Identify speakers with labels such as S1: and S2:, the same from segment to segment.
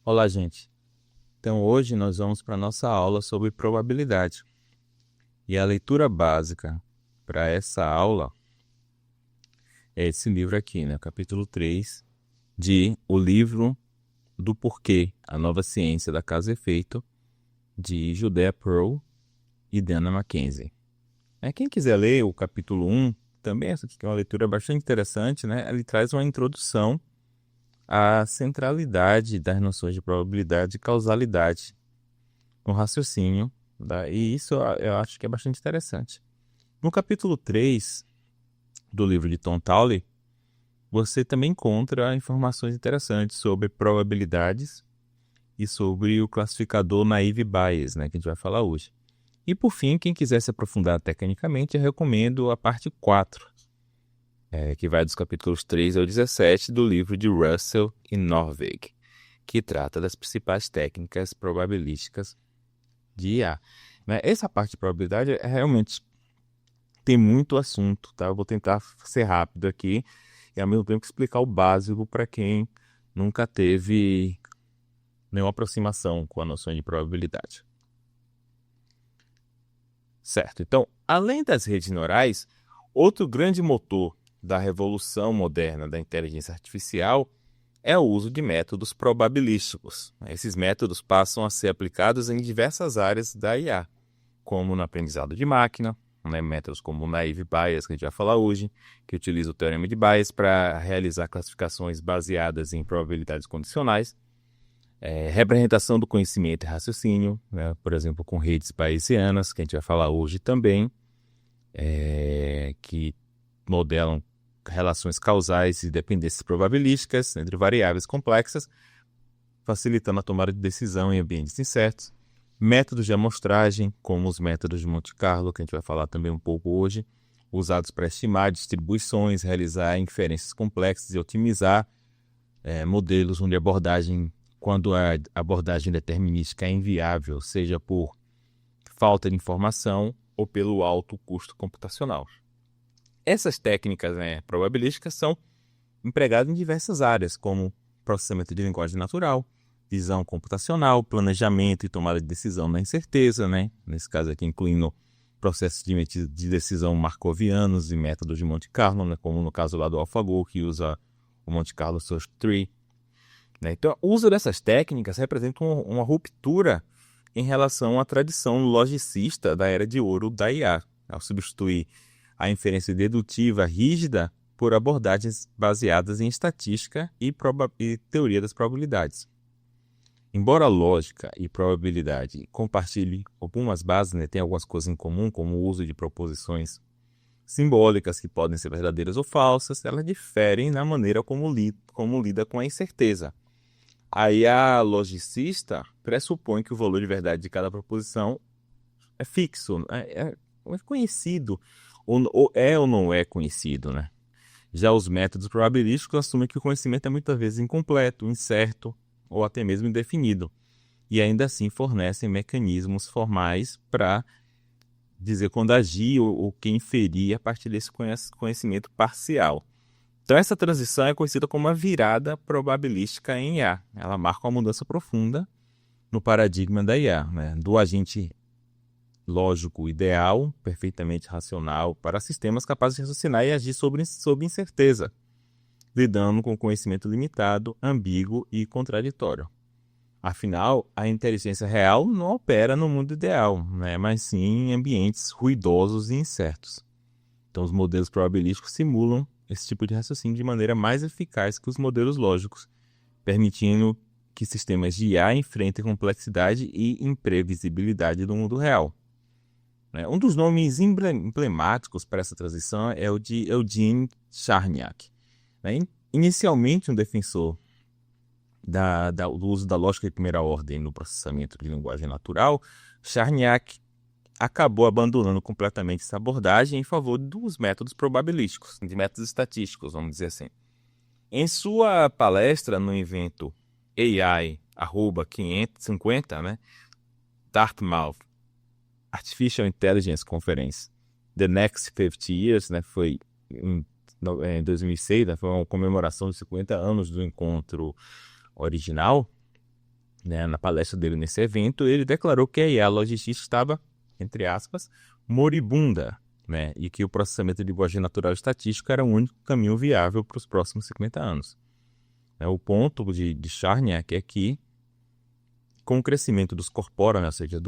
S1: Olá, gente. Então, hoje nós vamos para a nossa aula sobre probabilidade. E a leitura básica para essa aula é esse livro aqui, né? Capítulo 3 de O Livro do Porquê, a Nova Ciência da Causa e Efeito, de Judea Pearl e Dana Mackenzie. Quem quiser ler o capítulo 1, também essa aqui é uma leitura bastante interessante, né? Ele traz uma introdução à centralidade das noções de probabilidade e causalidade no raciocínio, e isso eu acho que é bastante interessante. No capítulo 3 do livro de Tom Towley, você também encontra informações interessantes sobre probabilidades e sobre o classificador Naive Bayes, né, que a gente vai falar hoje. E por fim, quem quiser se aprofundar tecnicamente, eu recomendo a parte 4, que vai dos capítulos 3 ao 17 do livro de Russell e Norvig, que trata das principais técnicas probabilísticas de IA. Essa parte de probabilidade realmente tem muito assunto, tá? Eu vou tentar ser rápido aqui e ao mesmo tempo explicar o básico para quem nunca teve nenhuma aproximação com a noção de probabilidade. Certo, então, além das redes neurais, outro grande motor da revolução moderna da inteligência artificial é o uso de métodos probabilísticos. Esses métodos passam a ser aplicados em diversas áreas da IA, como no aprendizado de máquina, métodos como o Naive Bayes, que a gente vai falar hoje, que utiliza o teorema de Bayes para realizar classificações baseadas em probabilidades condicionais, representação do conhecimento e raciocínio, por exemplo, com redes bayesianas, que a gente vai falar hoje também, que modelam relações causais e dependências probabilísticas entre variáveis complexas, facilitando a tomada de decisão em ambientes incertos. Métodos de amostragem, como os métodos de Monte Carlo, que a gente vai falar também um pouco hoje, usados para estimar distribuições, realizar inferências complexas e otimizar modelos onde quando a abordagem determinística é inviável, seja por falta de informação ou pelo alto custo computacional. Essas técnicas probabilísticas são empregadas em diversas áreas, como processamento de linguagem natural, visão computacional, planejamento e tomada de decisão na incerteza, nesse caso aqui incluindo processos de decisão markovianos e métodos de Monte Carlo, como no caso lá do AlphaGo, que usa o Monte Carlo Search Tree. Então, o uso dessas técnicas representa uma ruptura em relação à tradição logicista da era de ouro da IA, ao substituir a inferência dedutiva rígida por abordagens baseadas em estatística e teoria das probabilidades. Embora a lógica e probabilidade compartilhem algumas bases, tem algumas coisas em comum, como o uso de proposições simbólicas que podem ser verdadeiras ou falsas, elas diferem na maneira como lida com a incerteza. Aí a logicista pressupõe que o valor de verdade de cada proposição é fixo, é conhecido, ou não é conhecido, Já os métodos probabilísticos assumem que o conhecimento é muitas vezes incompleto, incerto ou até mesmo indefinido, e ainda assim fornecem mecanismos formais para dizer quando agir ou que inferir a partir desse conhecimento parcial. Então essa transição é conhecida como a virada probabilística em IA. Ela marca uma mudança profunda no paradigma da IA, do agente lógico ideal, perfeitamente racional, para sistemas capazes de raciocinar e agir sob incerteza, lidando com conhecimento limitado, ambíguo e contraditório. Afinal, a inteligência real não opera no mundo ideal, mas sim em ambientes ruidosos e incertos. Então, os modelos probabilísticos simulam esse tipo de raciocínio de maneira mais eficaz que os modelos lógicos, permitindo que sistemas de IA enfrentem complexidade e imprevisibilidade do mundo real. Um dos nomes emblemáticos para essa transição é o de Eugene Charniak. Inicialmente um defensor do uso da lógica de primeira ordem no processamento de linguagem natural, Charniak acabou abandonando completamente essa abordagem em favor dos métodos probabilísticos, de métodos estatísticos, vamos dizer assim. Em sua palestra no evento AI 550, Dartmouth Artificial Intelligence Conference, The Next 50 Years, foi em 2006, foi uma comemoração de 50 anos do encontro original. né, na palestra dele nesse evento, ele declarou que a IA logística estava, entre aspas, moribunda, né, e que o processamento de linguagem natural estatística era o único caminho viável para os próximos 50 anos. O ponto de Charniak é que, com o crescimento dos corpora, né, ou seja,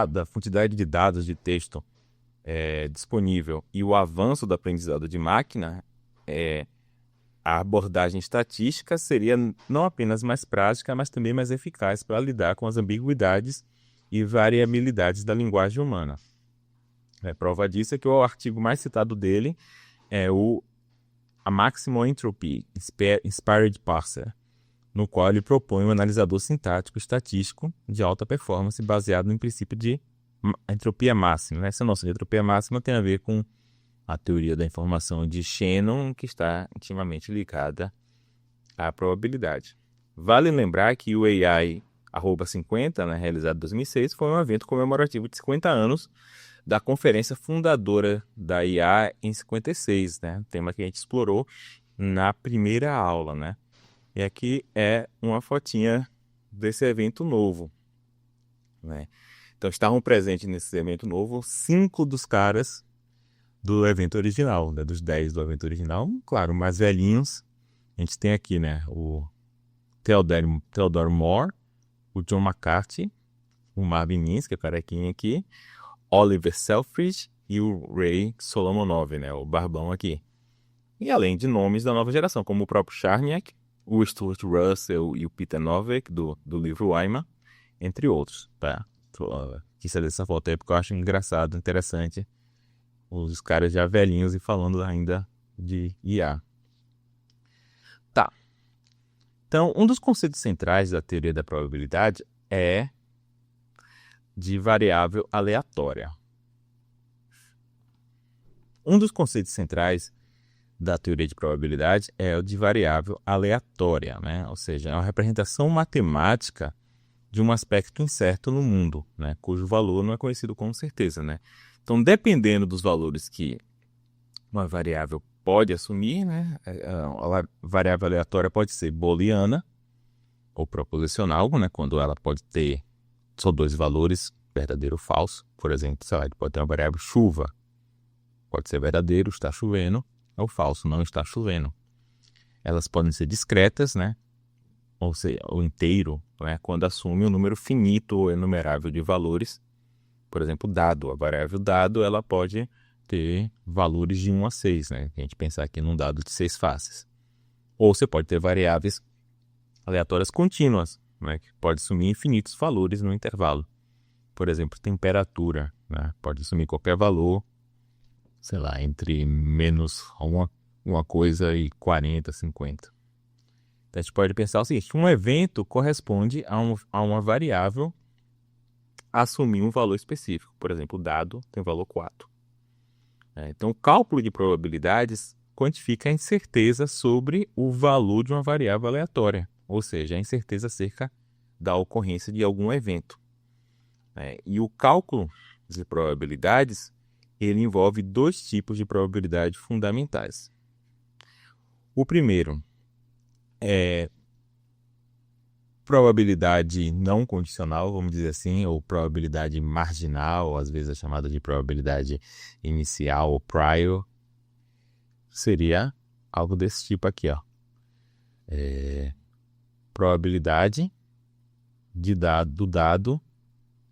S1: da quantidade de dados de texto disponível e o avanço do aprendizado de máquina, a abordagem estatística seria não apenas mais prática, mas também mais eficaz para lidar com as ambiguidades e variabilidades da linguagem humana. Prova disso é que o artigo mais citado dele é a Maximal Entropy Inspired Parser, no qual ele propõe um analisador sintático estatístico de alta performance baseado no princípio de entropia máxima. Essa noção de entropia máxima tem a ver com a teoria da informação de Shannon, que está intimamente ligada à probabilidade. Vale lembrar que o AI @50, né, realizado em 2006, foi um evento comemorativo de 50 anos da conferência fundadora da IA em 56, né, tema que a gente explorou na primeira aula, né? E aqui é uma fotinha desse evento novo, né? Então, estavam presentes nesse evento novo 5 dos caras do evento original, né? Dos 10 do evento original, claro, mais velhinhos. A gente tem aqui, né, o Theodore Moore, o John McCarthy, o Marvin Minsky, o carequinha aqui, Oliver Selfridge e o Ray Solomonov, né, o barbão aqui. E além de nomes da nova geração, como o próprio Charniak, o Stuart Russell e o Peter Novak, do livro Wyman, entre outros, tá? Quis fazer essa foto aí porque eu acho engraçado, interessante, os caras já velhinhos e falando ainda de IA. Tá. Então, um dos conceitos centrais da teoria da probabilidade é de variável aleatória. Um dos conceitos centrais da teoria de probabilidade é o de variável aleatória, né? Ou seja, é uma representação matemática de um aspecto incerto no mundo, né? Cujo valor não é conhecido com certeza, né? Então, dependendo dos valores que uma variável pode assumir, né, a variável aleatória pode ser booleana ou proposicional, né, quando ela pode ter só 2 valores, verdadeiro ou falso. Por exemplo, sei lá, ele pode ter uma variável chuva, pode ser verdadeiro, está chovendo, ou falso, não está chovendo. Elas podem ser discretas, né, ou seja, o inteiro, né, quando assume um número finito ou enumerável de valores. Por exemplo, dado, a variável dado, ela pode ter valores de 1 a 6, né? A gente pensar aqui num dado de 6 faces. Ou você pode ter variáveis aleatórias contínuas, né? Que pode assumir infinitos valores no intervalo. Por exemplo, temperatura, né? Pode assumir qualquer valor, sei lá, entre menos uma coisa e 40, 50. Então a gente pode pensar o seguinte: um evento corresponde a uma variável assumir um valor específico. Por exemplo, o dado tem valor 4. Então, o cálculo de probabilidades quantifica a incerteza sobre o valor de uma variável aleatória, ou seja, a incerteza acerca da ocorrência de algum evento. E o cálculo de probabilidades, ele envolve 2 tipos de probabilidade fundamentais. O primeiro é probabilidade não condicional, vamos dizer assim, ou probabilidade marginal, às vezes é chamada de probabilidade inicial ou prior, seria algo desse tipo aqui, ó. Probabilidade do dado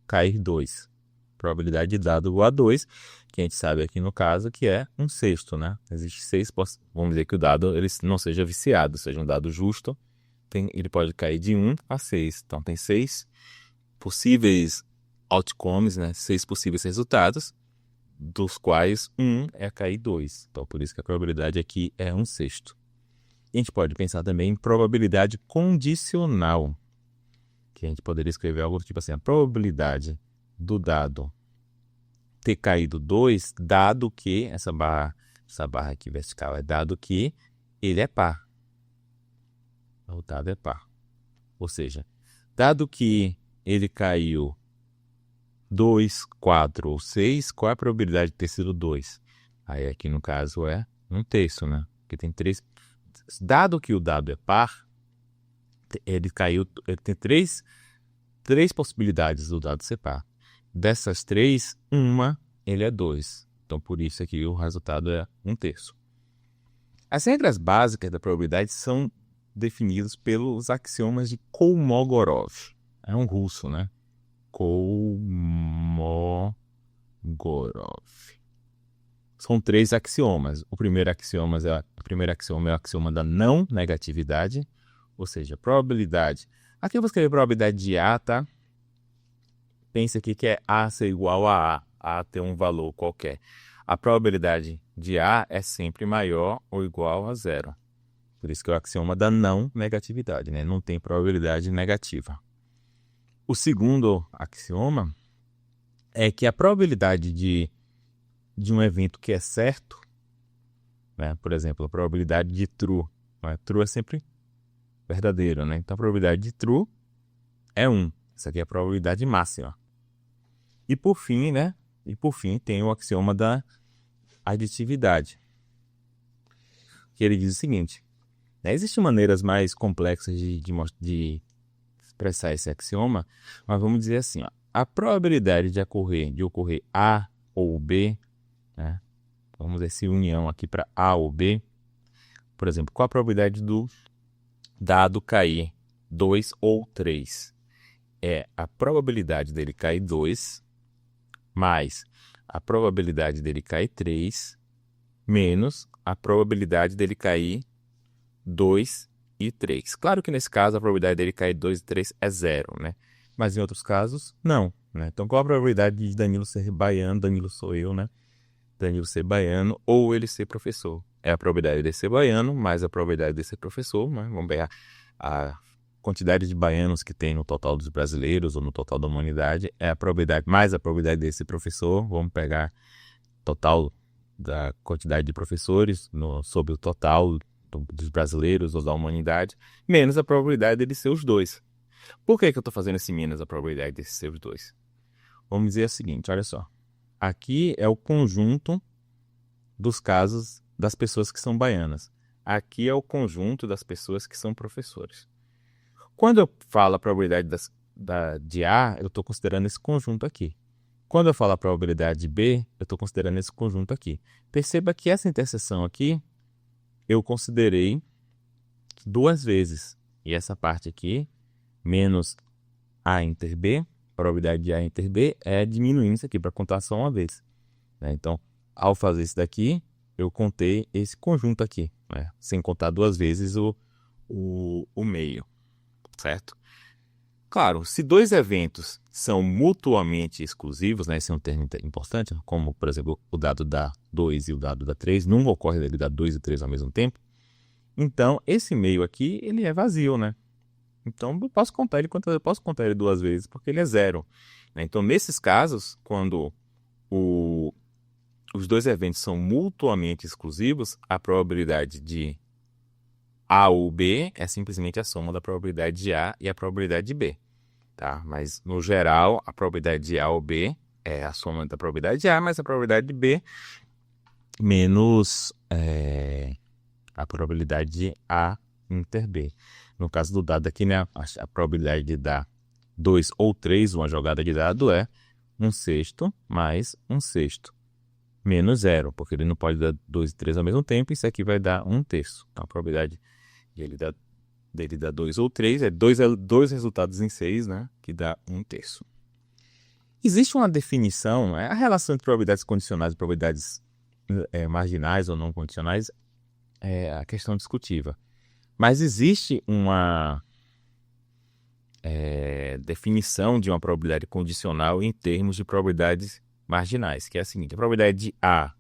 S1: cair 2. Probabilidade de dado igual a 2, que a gente sabe aqui no caso que é 1/6, né? Existe 6, vamos dizer que o dado ele não seja viciado, seja um dado justo, ele pode cair de 1 a 6. Então, tem 6 possíveis outcomes, né? 6 possíveis resultados, dos quais 1 é cair 2. Então, por isso que a probabilidade aqui é 1/6. E a gente pode pensar também em probabilidade condicional, que a gente poderia escrever algo tipo assim: a probabilidade do dado ter caído 2, dado que, essa barra aqui vertical é dado que ele é par. O dado é par. Ou seja, dado que ele caiu 2, 4 ou 6, qual é a probabilidade de ter sido 2? Aí aqui no caso é 1/3, né? Porque tem 3. Dado que o dado é par, ele tem três possibilidades do dado ser par. Dessas três, uma ele é 2. Então, por isso aqui o resultado é 1/3. As regras básicas da probabilidade são definidas pelos axiomas de Kolmogorov. É um russo, né? Kolmogorov. São 3 axiomas. O primeiro axioma é o axioma da não negatividade, ou seja, probabilidade. Aqui eu vou escrever probabilidade de A, tá? Pense aqui que é A ser igual a A ter um valor qualquer. A probabilidade de A é sempre maior ou igual a 0. Por isso que é o axioma da não negatividade, né? Não tem probabilidade negativa. O segundo axioma é que a probabilidade de um evento que é certo, né? Por exemplo, a probabilidade de true. Né? True é sempre verdadeiro, né? Então a probabilidade de true é 1. Essa aqui é a probabilidade máxima. E por fim, né? Tem o axioma da aditividade, que ele diz o seguinte: né? Existem maneiras mais complexas de expressar esse axioma, mas vamos dizer assim, ó, a probabilidade de ocorrer A ou B, né? Vamos ver essa união aqui para A ou B. Por exemplo, qual a probabilidade do dado cair 2 ou 3? É a probabilidade dele cair 2 mais a probabilidade dele cair 3 menos a probabilidade dele cair 2 e 3. Claro que nesse caso a probabilidade dele cair 2 e 3 é 0, né? Mas em outros casos, não, né? Então qual a probabilidade de Danilo ser baiano? Danilo sou eu, né? Danilo ser baiano ou ele ser professor. É a probabilidade de ser baiano mais a probabilidade de ser professor, né? Vamos ver a quantidade de baianos que tem no total dos brasileiros ou no total da humanidade. É a probabilidade mais a probabilidade de ser professor. Vamos pegar total da quantidade de professores sobre o total dos brasileiros ou da humanidade, menos a probabilidade dele ser os dois. Por que eu estou fazendo esse menos a probabilidade de ser os dois? Vamos dizer o seguinte, olha só. Aqui é o conjunto dos casos das pessoas que são baianas. Aqui é o conjunto das pessoas que são professores. Quando eu falo a probabilidade de A, eu estou considerando esse conjunto aqui. Quando eu falo a probabilidade de B, eu estou considerando esse conjunto aqui. Perceba que essa interseção aqui, eu considerei 2 vezes. E essa parte aqui, menos A inter B, probabilidade de A inter B, é diminuindo isso aqui para contar só uma vez. Né? Então, ao fazer isso daqui, eu contei esse conjunto aqui, né? Sem contar 2 vezes o meio, certo? Claro, se 2 eventos são mutuamente exclusivos, né? Esse é um termo importante, como, por exemplo, o dado dá 2 e o dado dá 3, não ocorre ele dar 2 e 3 ao mesmo tempo. Então, esse meio aqui, ele é vazio, né? Então, eu posso contar ele 2 vezes, porque ele é 0. Né? Então, nesses casos, quando os 2 eventos são mutuamente exclusivos, a probabilidade de A ou B é simplesmente a soma da probabilidade de A e a probabilidade de B. Tá? Mas, no geral, a probabilidade de A ou B é a soma da probabilidade de A mais a probabilidade de B menos a probabilidade de A inter B. No caso do dado aqui, né, a probabilidade de dar 2 ou 3, uma jogada de dado, é 1/6 mais 1/6 menos 0, porque ele não pode dar 2 e 3 ao mesmo tempo, isso aqui vai dar 1/3. Então, a probabilidade dele dar 2 ou 3 é 2 resultados em 6, né, que dá 1/3. Existe uma definição, a relação entre probabilidades condicionais e probabilidades marginais ou não condicionais é a questão discutível. Mas existe uma definição de uma probabilidade condicional em termos de probabilidades marginais, que é a seguinte: a probabilidade de A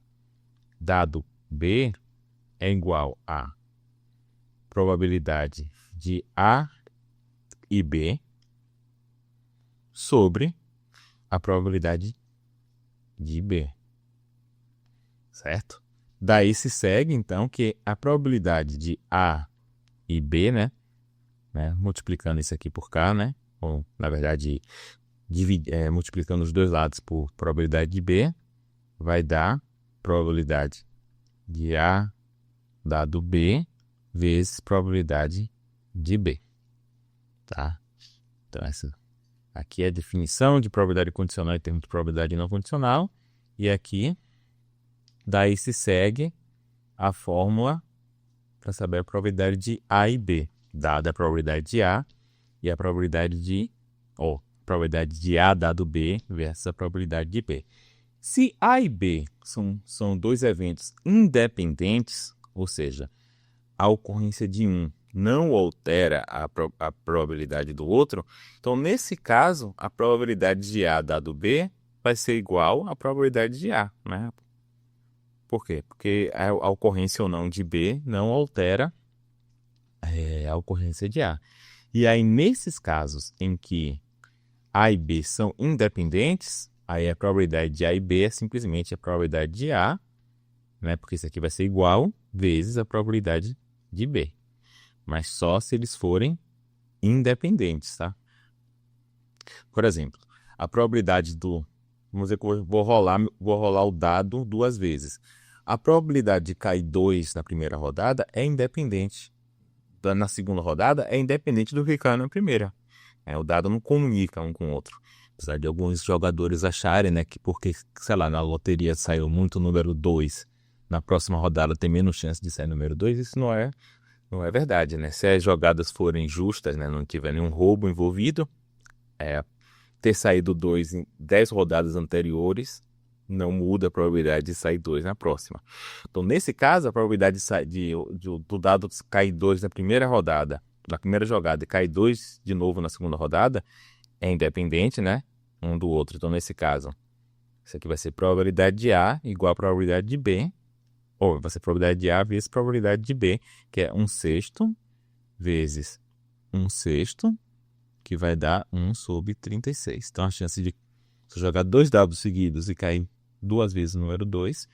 S1: dado B é igual a probabilidade de A e B sobre a probabilidade de B, certo? Daí se segue, então, que a probabilidade de A e B, né, multiplicando isso aqui por K, né, ou, na verdade, multiplicando os dois lados por probabilidade de B, vai dar probabilidade de A dado B vezes probabilidade de B. tá? Então, essa aqui é a definição de probabilidade condicional em termos de probabilidade não condicional. E aqui, daí se segue a fórmula para saber a probabilidade de A e B. Dada a probabilidade de A e a probabilidade de... probabilidade de A dado B versus a probabilidade de B. Se A e B são dois eventos independentes, ou seja, a ocorrência de um não altera a probabilidade do outro, então, nesse caso, a probabilidade de A dado B vai ser igual à probabilidade de A, né? Por quê? Porque a ocorrência ou não de B não altera a ocorrência de A. E aí, nesses casos em que A e B são independentes, aí a probabilidade de A e B é simplesmente a probabilidade de A, né? Porque isso aqui vai ser igual vezes a probabilidade de B. Mas só se eles forem independentes, tá? Por exemplo, a probabilidade do... Vamos dizer que eu vou rolar o dado 2 vezes. A probabilidade de cair 2 na primeira rodada é independente. Na segunda rodada é independente do que caiu na primeira. O dado não comunica um com o outro. Apesar de alguns jogadores acharem, né, que porque, sei lá, na loteria saiu muito número 2, na próxima rodada tem menos chance de sair número 2, isso não é verdade, né? Se as jogadas forem justas, né, não tiver nenhum roubo envolvido, ter saído 2 em 10 rodadas anteriores não muda a probabilidade de sair 2 na próxima. Então, nesse caso, a probabilidade do dado cair 2 na primeira rodada, na primeira jogada, e cair 2 de novo na segunda rodada, é independente, né? Um do outro. Então, nesse caso, isso aqui vai ser probabilidade de A igual a probabilidade de B, ou vai ser probabilidade de A vezes probabilidade de B, que é 1/6 vezes 1/6, que vai dar 1/36. Então, a chance de se eu jogar 2 dados seguidos e cair 2 vezes o número 2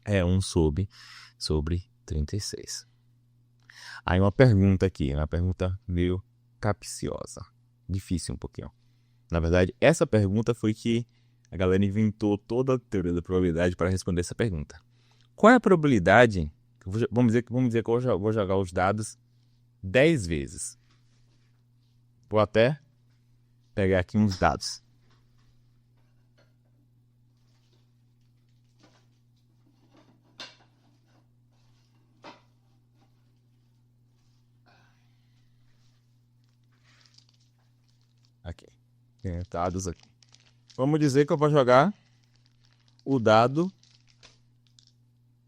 S1: é 1/36. Aí uma pergunta aqui, uma pergunta meio capciosa, difícil um pouquinho. Na verdade, essa pergunta foi que a galera inventou toda a teoria da probabilidade para responder essa pergunta. Qual é a probabilidade? Vamos dizer que eu vou jogar os dados 10 vezes. Vou até pegar aqui uns dados. Aqui. Tem dados aqui. Vamos dizer que eu vou jogar o dado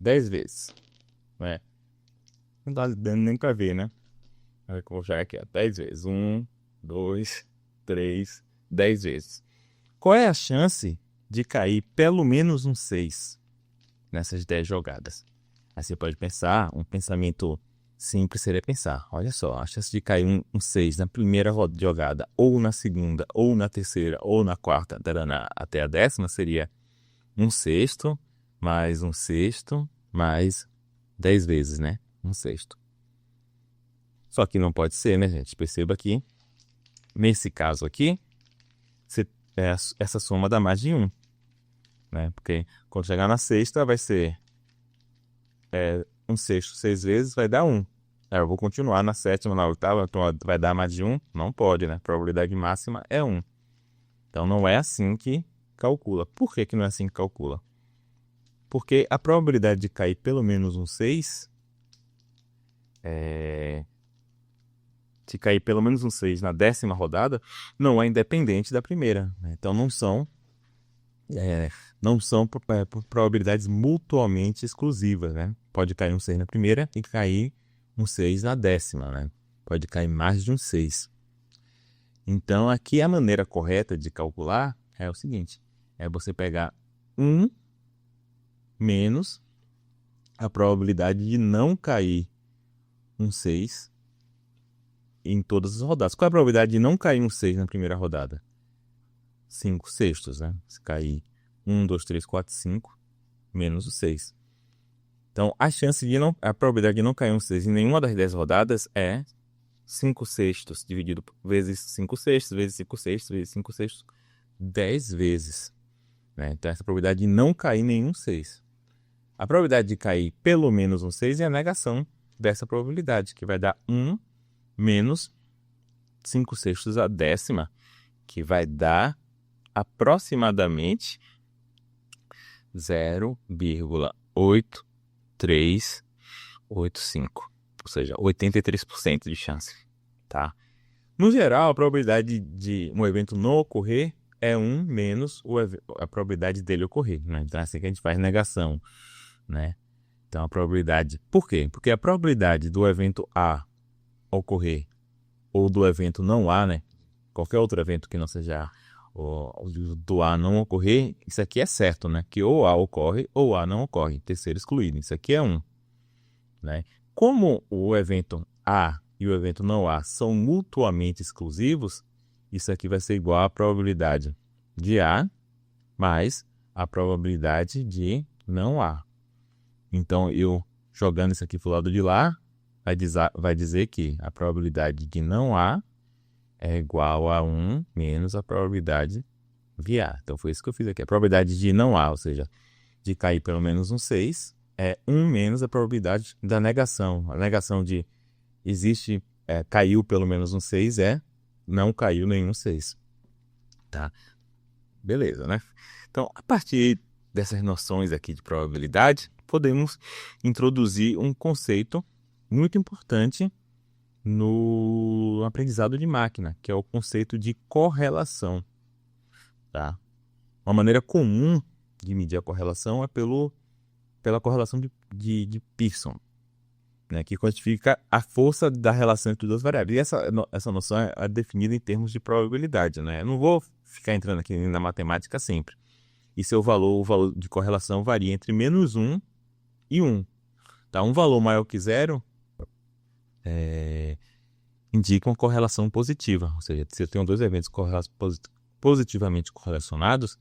S1: 10 vezes. Né? Não dá dando nem pra ver, né? Eu vou jogar aqui, ó, 10 vezes. 1, 2, 3, 10 vezes. Qual é a chance de cair pelo menos um 6 nessas 10 jogadas? Aí você pode pensar, um pensamento simples seria pensar, olha só, a chance de cair um 6 na primeira jogada, ou na segunda, ou na terceira, ou na quarta, até a 10ª seria 1/6, mais 1/6, mais 10 vezes, né? 1/6. Só que não pode ser, né, gente? Perceba que, nesse caso aqui, essa soma dá mais de 1. Né? Porque quando chegar na sexta, vai ser 1/6 6 vezes, vai dar 1. Eu vou continuar na 7ª, na 8ª, então vai dar mais de 1? Não pode, né? A probabilidade máxima é 1. Então, não é assim que calcula. Por que não é assim que calcula? Porque a probabilidade de cair pelo menos um 6... Se cair pelo menos um 6 na 10ª rodada, não é independente da primeira. Né? Então, não são probabilidades mutuamente exclusivas, né? Pode cair um 6 na primeira e cair um 6 na 10ª, né? Pode cair mais de um 6. Então, aqui a maneira correta de calcular é o seguinte, é você pegar 1 menos a probabilidade de não cair um 6 em todas as rodadas. Qual é a probabilidade de não cair um 6 na primeira rodada? 5/6, né? Se cair 1, 2, 3, 4, 5, menos o 6. Então, a probabilidade de não cair um 6 em nenhuma das 10 rodadas é 5/6 dividido vezes 5/6, vezes 5/6, vezes 5/6, 10 vezes. Né? Então, essa probabilidade de não cair nenhum 6. A probabilidade de cair pelo menos um 6 é a negação dessa probabilidade, que vai dar 1 menos 5/6 a décima, que vai dar aproximadamente 0,8385, ou seja, 83% de chance, tá? No geral, a probabilidade de um evento não ocorrer é 1 menos a probabilidade dele ocorrer, né? Então é assim que a gente faz negação, né? Então a probabilidade... Por quê? Porque a probabilidade do evento A ocorrer ou do evento não A, né? Qualquer outro evento que não seja o do A não ocorrer, isso aqui é certo, né? Que ou A ocorre ou A não ocorre, terceiro excluído. Isso aqui é 1, né? Como o evento A e o evento não A são mutuamente exclusivos, isso aqui vai ser igual à probabilidade de A mais a probabilidade de não A. Então, eu jogando isso aqui para o lado de lá, vai dizer que a probabilidade de não A é igual a 1 menos a probabilidade de A. Então, foi isso que eu fiz aqui. A probabilidade de não A, ou seja, de cair pelo menos um 6, é 1 menos a probabilidade da negação. A negação de caiu pelo menos um 6 não caiu nenhum 6. Tá? Beleza, né? Então, a partir dessas noções aqui de probabilidade, podemos introduzir um conceito muito importante no aprendizado de máquina, que é o conceito de correlação. Tá? Uma maneira comum de medir a correlação é pela correlação de Pearson, né, que quantifica a força da relação entre duas variáveis. E essa noção é definida em termos de probabilidade, né? Eu não vou ficar entrando aqui na matemática sempre. E o valor de correlação varia entre -1 e 1. Tá? Um valor maior que 0 indica uma correlação positiva. Ou seja, se eu tenho dois eventos positivamente correlacionados,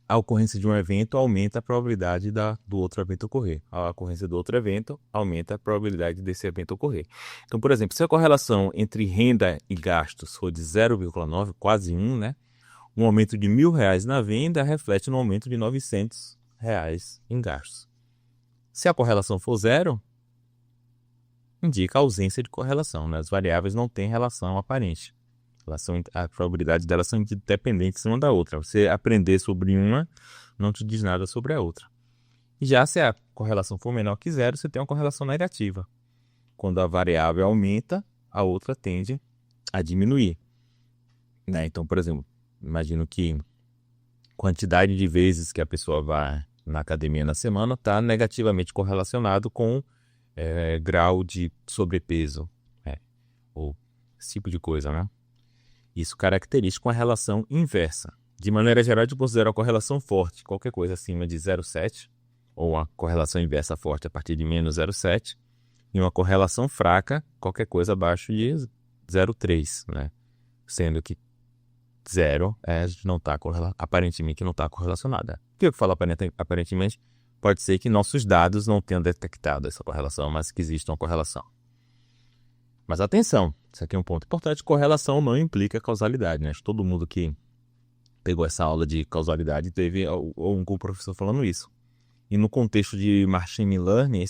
S1: a ocorrência de um evento aumenta a probabilidade do outro evento ocorrer. A ocorrência do outro evento aumenta a probabilidade desse evento ocorrer. Então, por exemplo, se a correlação entre renda e gastos for de 0,9, quase 1, né? Um aumento de R$1.000 na venda reflete no aumento de R$900 em gastos. Se a correlação for 0, indica a ausência de correlação, né? As variáveis não têm relação aparente. A probabilidade delas são independentes uma da outra. Você aprender sobre uma não te diz nada sobre a outra. E já se a correlação for menor que 0, você tem uma correlação negativa. Quando a variável aumenta, a outra tende a diminuir, né? Então, por exemplo, imagino que quantidade de vezes que a pessoa vai na academia na semana está negativamente correlacionado com grau de sobrepeso, ou esse tipo de coisa, né? Isso caracteriza uma relação inversa. De maneira geral, eu considero a correlação forte qualquer coisa acima de 0,7, ou a correlação inversa forte a partir de menos 0,7, e uma correlação fraca qualquer coisa abaixo de 0,3, né? Sendo que 0 aparentemente não está correlacionada. Por que eu falo aparentemente? Pode ser que nossos dados não tenham detectado essa correlação, mas que exista uma correlação. Mas atenção, isso aqui é um ponto importante, correlação não implica causalidade, né? Todo mundo que pegou essa aula de causalidade teve algum professor falando isso. E no contexto de machine learning,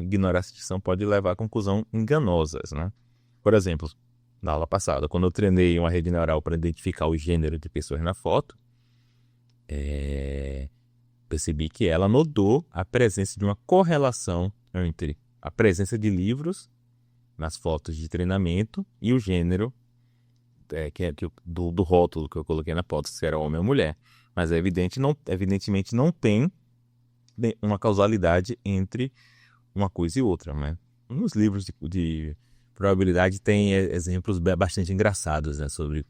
S1: ignorar essa distinção pode levar a conclusões enganosas, né? Por exemplo, na aula passada, quando eu treinei uma rede neural para identificar o gênero de pessoas na foto, percebi que ela notou a presença de uma correlação entre a presença de livros nas fotos de treinamento e o gênero do rótulo que eu coloquei na foto, se era homem ou mulher. Mas evidentemente não tem uma causalidade entre uma coisa e outra, né? Nos livros de probabilidade tem exemplos bastante engraçados, né, sobre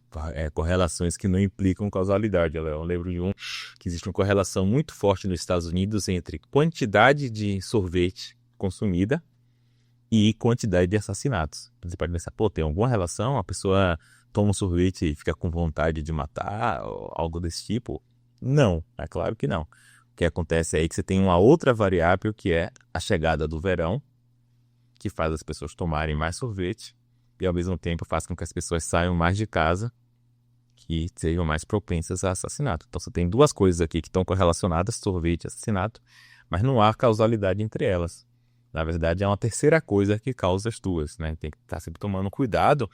S1: correlações que não implicam causalidade. Eu lembro de que existe uma correlação muito forte nos Estados Unidos entre quantidade de sorvete consumida e quantidade de assassinatos. Você pode pensar, tem alguma relação? A pessoa toma um sorvete e fica com vontade de matar, ou algo desse tipo? Não, é claro que não. O que acontece é que você tem uma outra variável, que é a chegada do verão, que faz as pessoas tomarem mais sorvete e, ao mesmo tempo, faz com que as pessoas saiam mais de casa, que sejam mais propensas a assassinato. Então, você tem duas coisas aqui que estão correlacionadas, sorvete e assassinato, mas não há causalidade entre elas. Na verdade, é uma terceira coisa que causa as duas, né? Tem que estar sempre tomando cuidado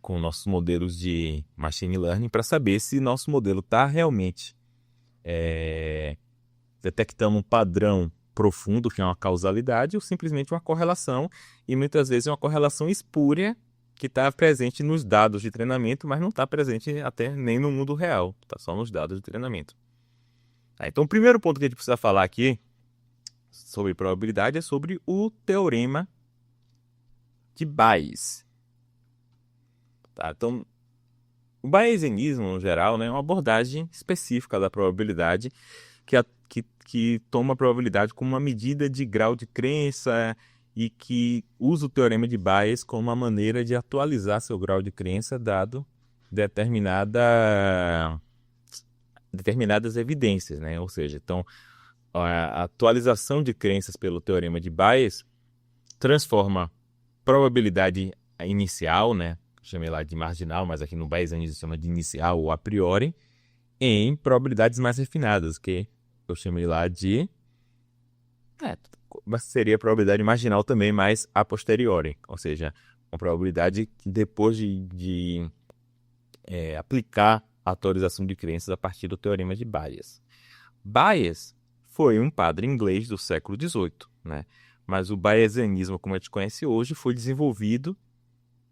S1: com nossos modelos de machine learning para saber se nosso modelo está realmente detectando um padrão profundo, que é uma causalidade, ou simplesmente uma correlação, e muitas vezes é uma correlação espúria que está presente nos dados de treinamento, mas não está presente até nem no mundo real, está só nos dados de treinamento. Então, o primeiro ponto que a gente precisa falar aqui sobre probabilidade é sobre o teorema de Bayes. Tá? Então, o bayesianismo, no geral, né, é uma abordagem específica da probabilidade que toma a probabilidade como uma medida de grau de crença e que usa o teorema de Bayes como uma maneira de atualizar seu grau de crença dado determinadas evidências, né? Ou seja, então, a atualização de crenças pelo teorema de Bayes transforma probabilidade inicial, né? Chamei lá de marginal, mas aqui no bayesianismo chama de inicial ou a priori, em probabilidades mais refinadas, que eu chamei lá de... seria a probabilidade marginal também, mas a posteriori, ou seja, uma probabilidade que depois de aplicar a atualização de crenças a partir do teorema de Bayes. Bayes foi um padre inglês do século XVIII, né? Mas o bayesianismo, como a gente conhece hoje, foi desenvolvido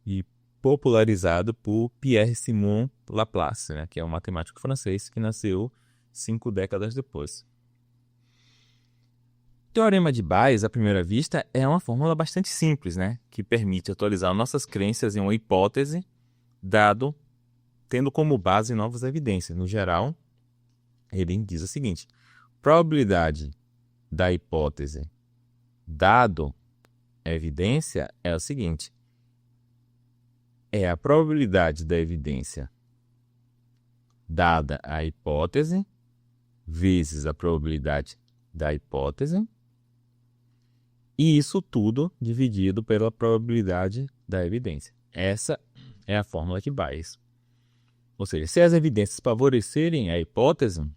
S1: e popularizado por Pierre-Simon Laplace, né? Que é um matemático francês que nasceu 5 décadas depois. O teorema de Bayes, à primeira vista, é uma fórmula bastante simples, né? Que permite atualizar nossas crenças em uma hipótese, tendo como base novas evidências. No geral, ele diz o seguinte: probabilidade da hipótese dado a evidência é o seguinte: é a probabilidade da evidência dada a hipótese vezes a probabilidade da hipótese, e isso tudo dividido pela probabilidade da evidência. Essa é a fórmula de Bayes. Ou seja, se as evidências favorecerem a hipótese,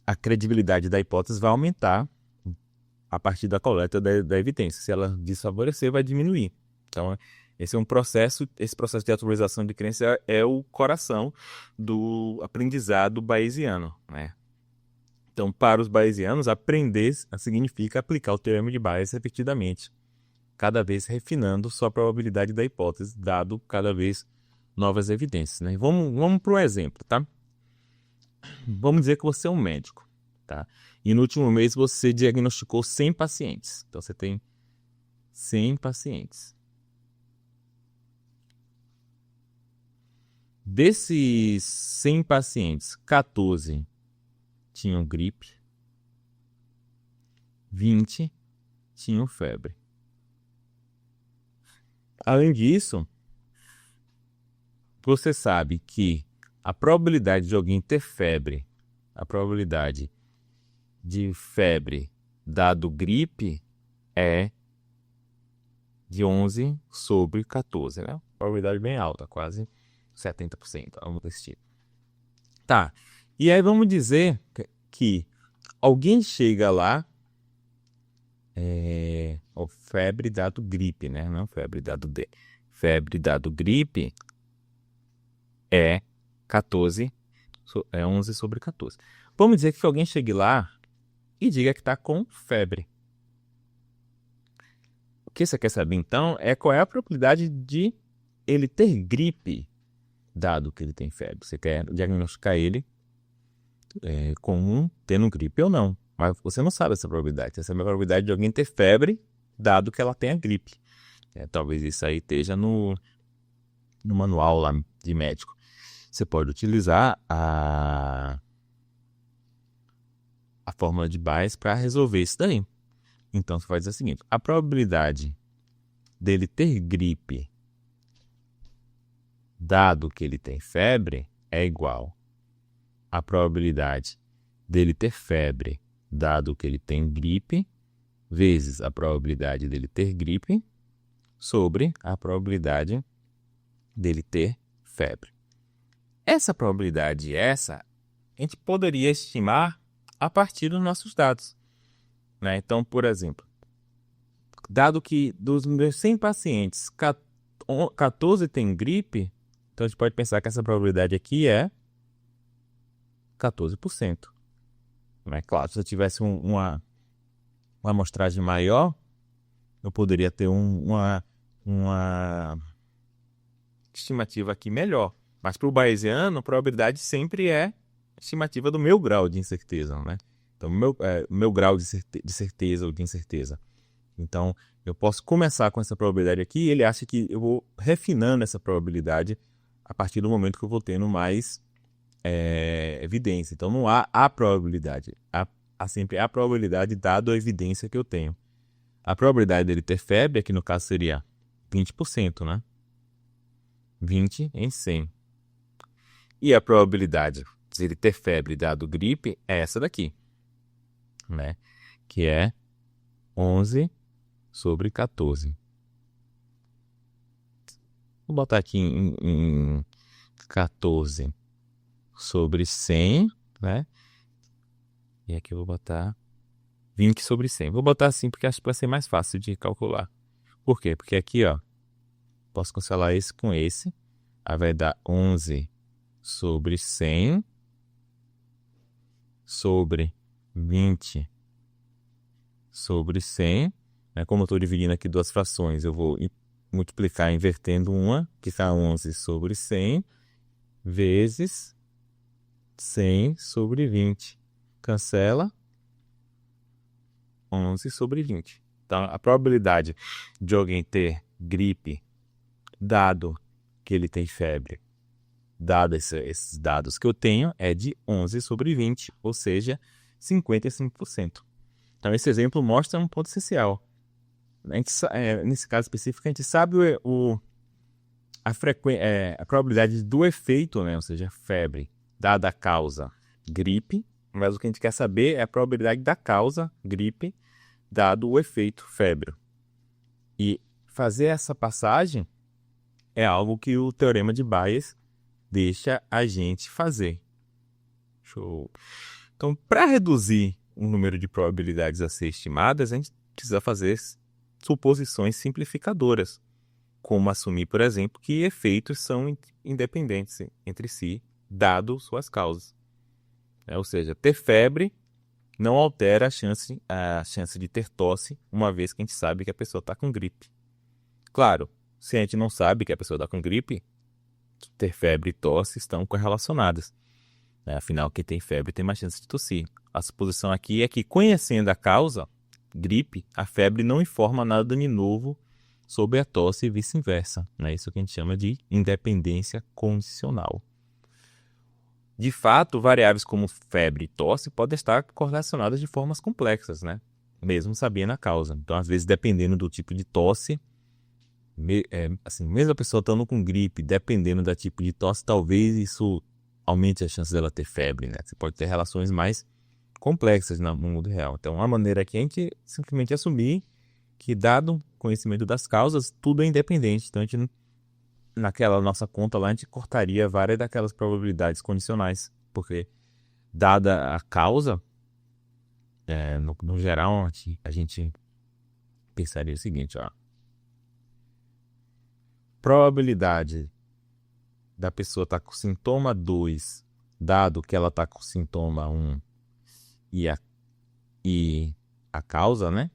S1: a credibilidade da hipótese vai aumentar a partir da coleta da evidência. Se ela desfavorecer, vai diminuir. Então, esse processo de atualização de crença é o coração do aprendizado bayesiano, né? Então, para os bayesianos, aprender significa aplicar o teorema de Bayes repetidamente, cada vez refinando sua probabilidade da hipótese, dado cada vez novas evidências, né? Vamos para um exemplo, tá? Vamos dizer que você é um médico, tá? E no último mês você diagnosticou 100 pacientes. Então, você tem 100 pacientes. Desses 100 pacientes, 14 tinham gripe, 20 tinham febre. Além disso, você sabe que a probabilidade de alguém ter febre, a probabilidade de febre dado gripe é de 11 sobre 14, né? Probabilidade bem alta, quase 70%, algo desse tipo. Tá, e aí vamos dizer que alguém chega lá, febre dado gripe, né? Não febre dado D. Febre dado gripe é 14, é 11 sobre 14. Vamos dizer que alguém chegue lá e diga que está com febre. O que você quer saber, então, é qual é a probabilidade de ele ter gripe, dado que ele tem febre. Você quer diagnosticar ele tendo gripe ou não. Mas você não sabe essa probabilidade. Você sabe a probabilidade de alguém ter febre, dado que ela tenha gripe. Talvez isso aí esteja no manual lá de médico. Você pode utilizar a fórmula de Bayes para resolver isso daí. Então, você vai dizer o seguinte: a probabilidade dele ter gripe, dado que ele tem febre, é igual à probabilidade dele ter febre, dado que ele tem gripe, vezes a probabilidade dele ter gripe, sobre a probabilidade dele ter febre. Essa probabilidade, a gente poderia estimar a partir dos nossos dados, né? Então, por exemplo, dado que dos meus 100 pacientes, 14 têm gripe, então a gente pode pensar que essa probabilidade aqui é 14%. Né? Claro, se eu tivesse uma amostragem maior, eu poderia ter uma estimativa aqui melhor. Mas para o bayesiano, a probabilidade sempre é a estimativa do meu grau de incerteza, né? Então, meu grau de certeza ou de incerteza. Então, eu posso começar com essa probabilidade aqui e ele acha que eu vou refinando essa probabilidade a partir do momento que eu vou tendo mais evidência. Então, não há a probabilidade. Há sempre a probabilidade dado a evidência que eu tenho. A probabilidade dele ter febre, aqui no caso seria 20%, né? 20 em 100. E a probabilidade de ele ter febre dado gripe é essa daqui, né? Que é 11 sobre 14. Vou botar aqui em 14 sobre 100, né? E aqui eu vou botar 20 sobre 100. Vou botar assim porque acho que vai ser mais fácil de calcular. Por quê? Porque aqui, ó, posso cancelar esse com esse. Aí vai dar 11 sobre 100 sobre 20 sobre 100. Né? Como eu estou dividindo aqui duas frações, eu vou multiplicar invertendo uma, que está 11 sobre 100, vezes 100 sobre 20. Cancela. 11 sobre 20. Então, a probabilidade de alguém ter gripe, dado que ele tem febre, dado esses dados que eu tenho, é de 11 sobre 20, ou seja, 55%. Então, esse exemplo mostra um ponto essencial. Nesse caso específico, a gente sabe a probabilidade do efeito, né? Ou seja, febre, dada a causa gripe, mas o que a gente quer saber é a probabilidade da causa gripe, dado o efeito febre. E fazer essa passagem é algo que o teorema de Bayes deixa a gente fazer. Show. Então, para reduzir o número de probabilidades a ser estimadas, a gente precisa fazer suposições simplificadoras, como assumir, por exemplo, que efeitos são independentes entre si, dado suas causas. Ou seja, ter febre não altera a chance de ter tosse, uma vez que a gente sabe que a pessoa está com gripe. Claro, se a gente não sabe que a pessoa está com gripe, ter febre e tosse estão correlacionadas. Afinal, quem tem febre tem mais chance de tossir. A suposição aqui é que, conhecendo a causa, gripe, a febre não informa nada de novo sobre a tosse e vice-versa. É isso que a gente chama de independência condicional. De fato, variáveis como febre e tosse podem estar correlacionadas de formas complexas, né? Mesmo sabendo a causa. Então, às vezes, dependendo do tipo de tosse, mesmo a pessoa estando com gripe, dependendo do tipo de tosse, talvez isso aumente a chance dela ter febre, né? Você pode ter relações mais complexas no mundo real. Então, uma maneira aqui é a gente simplesmente assumir que, dado o conhecimento das causas, tudo é independente. Então, a gente, naquela nossa conta lá, a gente cortaria várias daquelas probabilidades condicionais, porque, dada a causa, no geral, a gente pensaria o seguinte, ó. Probabilidade da pessoa estar com sintoma 2, dado que ela está com sintoma 1 e a causa, né?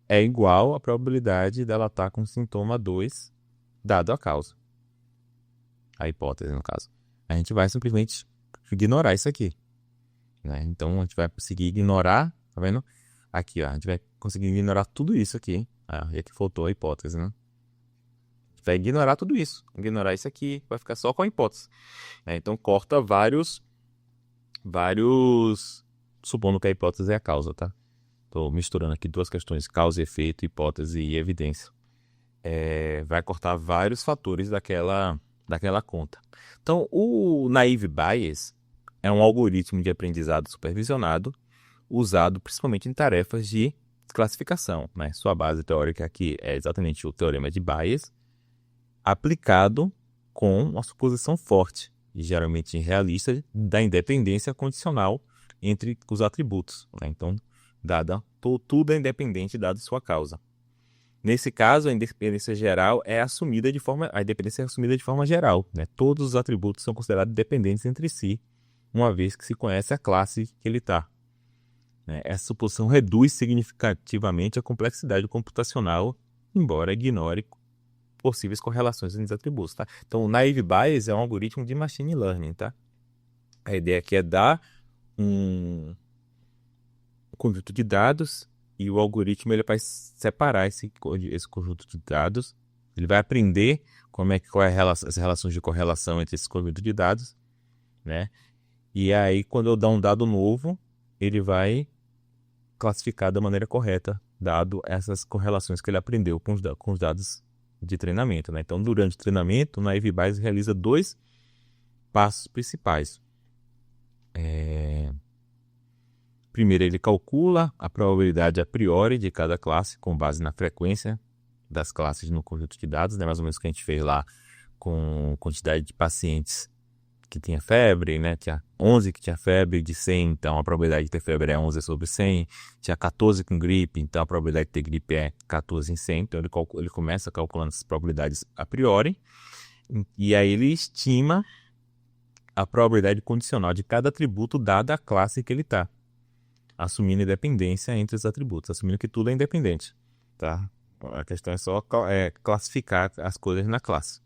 S1: É igual à probabilidade dela estar com sintoma 2, dado a causa. A hipótese, no caso. A gente vai simplesmente ignorar isso aqui. Né? Então, a gente vai conseguir ignorar, tá vendo? Aqui, ó, a gente vai conseguir ignorar tudo isso aqui. E aqui faltou a hipótese, né? Vai ignorar tudo isso. Ignorar isso aqui, vai ficar só com a hipótese. Então, corta vários, supondo que a hipótese é a causa, tá? Estou misturando aqui duas questões, causa e efeito, hipótese e evidência. Vai cortar vários fatores daquela conta. Então, o Naive Bayes é um algoritmo de aprendizado supervisionado usado principalmente em tarefas de classificação. Né? Sua base teórica aqui é exatamente o teorema de Bayes, aplicado com uma suposição forte, e geralmente realista, da independência condicional entre os atributos, né? Então, tudo é independente dada sua causa. Nesse caso, a independência geral é assumida de forma geral, né? Todos os atributos são considerados dependentes entre si, uma vez que se conhece a classe que ele está. Essa suposição reduz significativamente a complexidade computacional, embora ignore possíveis correlações entre os atributos, tá? Então, o Naive Bayes é um algoritmo de machine learning, tá? A ideia aqui é dar um conjunto de dados e o algoritmo ele vai separar esse conjunto de dados. Ele vai aprender qual é as relações de correlação entre esse conjunto de dados, né? E aí, quando eu dar um dado novo, ele vai classificar da maneira correta, dado essas correlações que ele aprendeu com os dados de treinamento, né? Então, durante o treinamento, o Naive Bayes realiza 2 passos principais. Primeiro, ele calcula a probabilidade a priori de cada classe com base na frequência das classes no conjunto de dados, né? Mais ou menos o que a gente fez lá com quantidade de pacientes que tinha febre, né? Tinha 11 que tinha febre de 100, então a probabilidade de ter febre é 11 sobre 100. Tinha 14 com gripe, então a probabilidade de ter gripe é 14 em 100. Então ele começa calculando essas probabilidades a priori, e aí ele estima a probabilidade condicional de cada atributo dada a classe que ele está, assumindo independência entre os atributos, assumindo que tudo é independente, tá? A questão é só classificar as coisas na classe.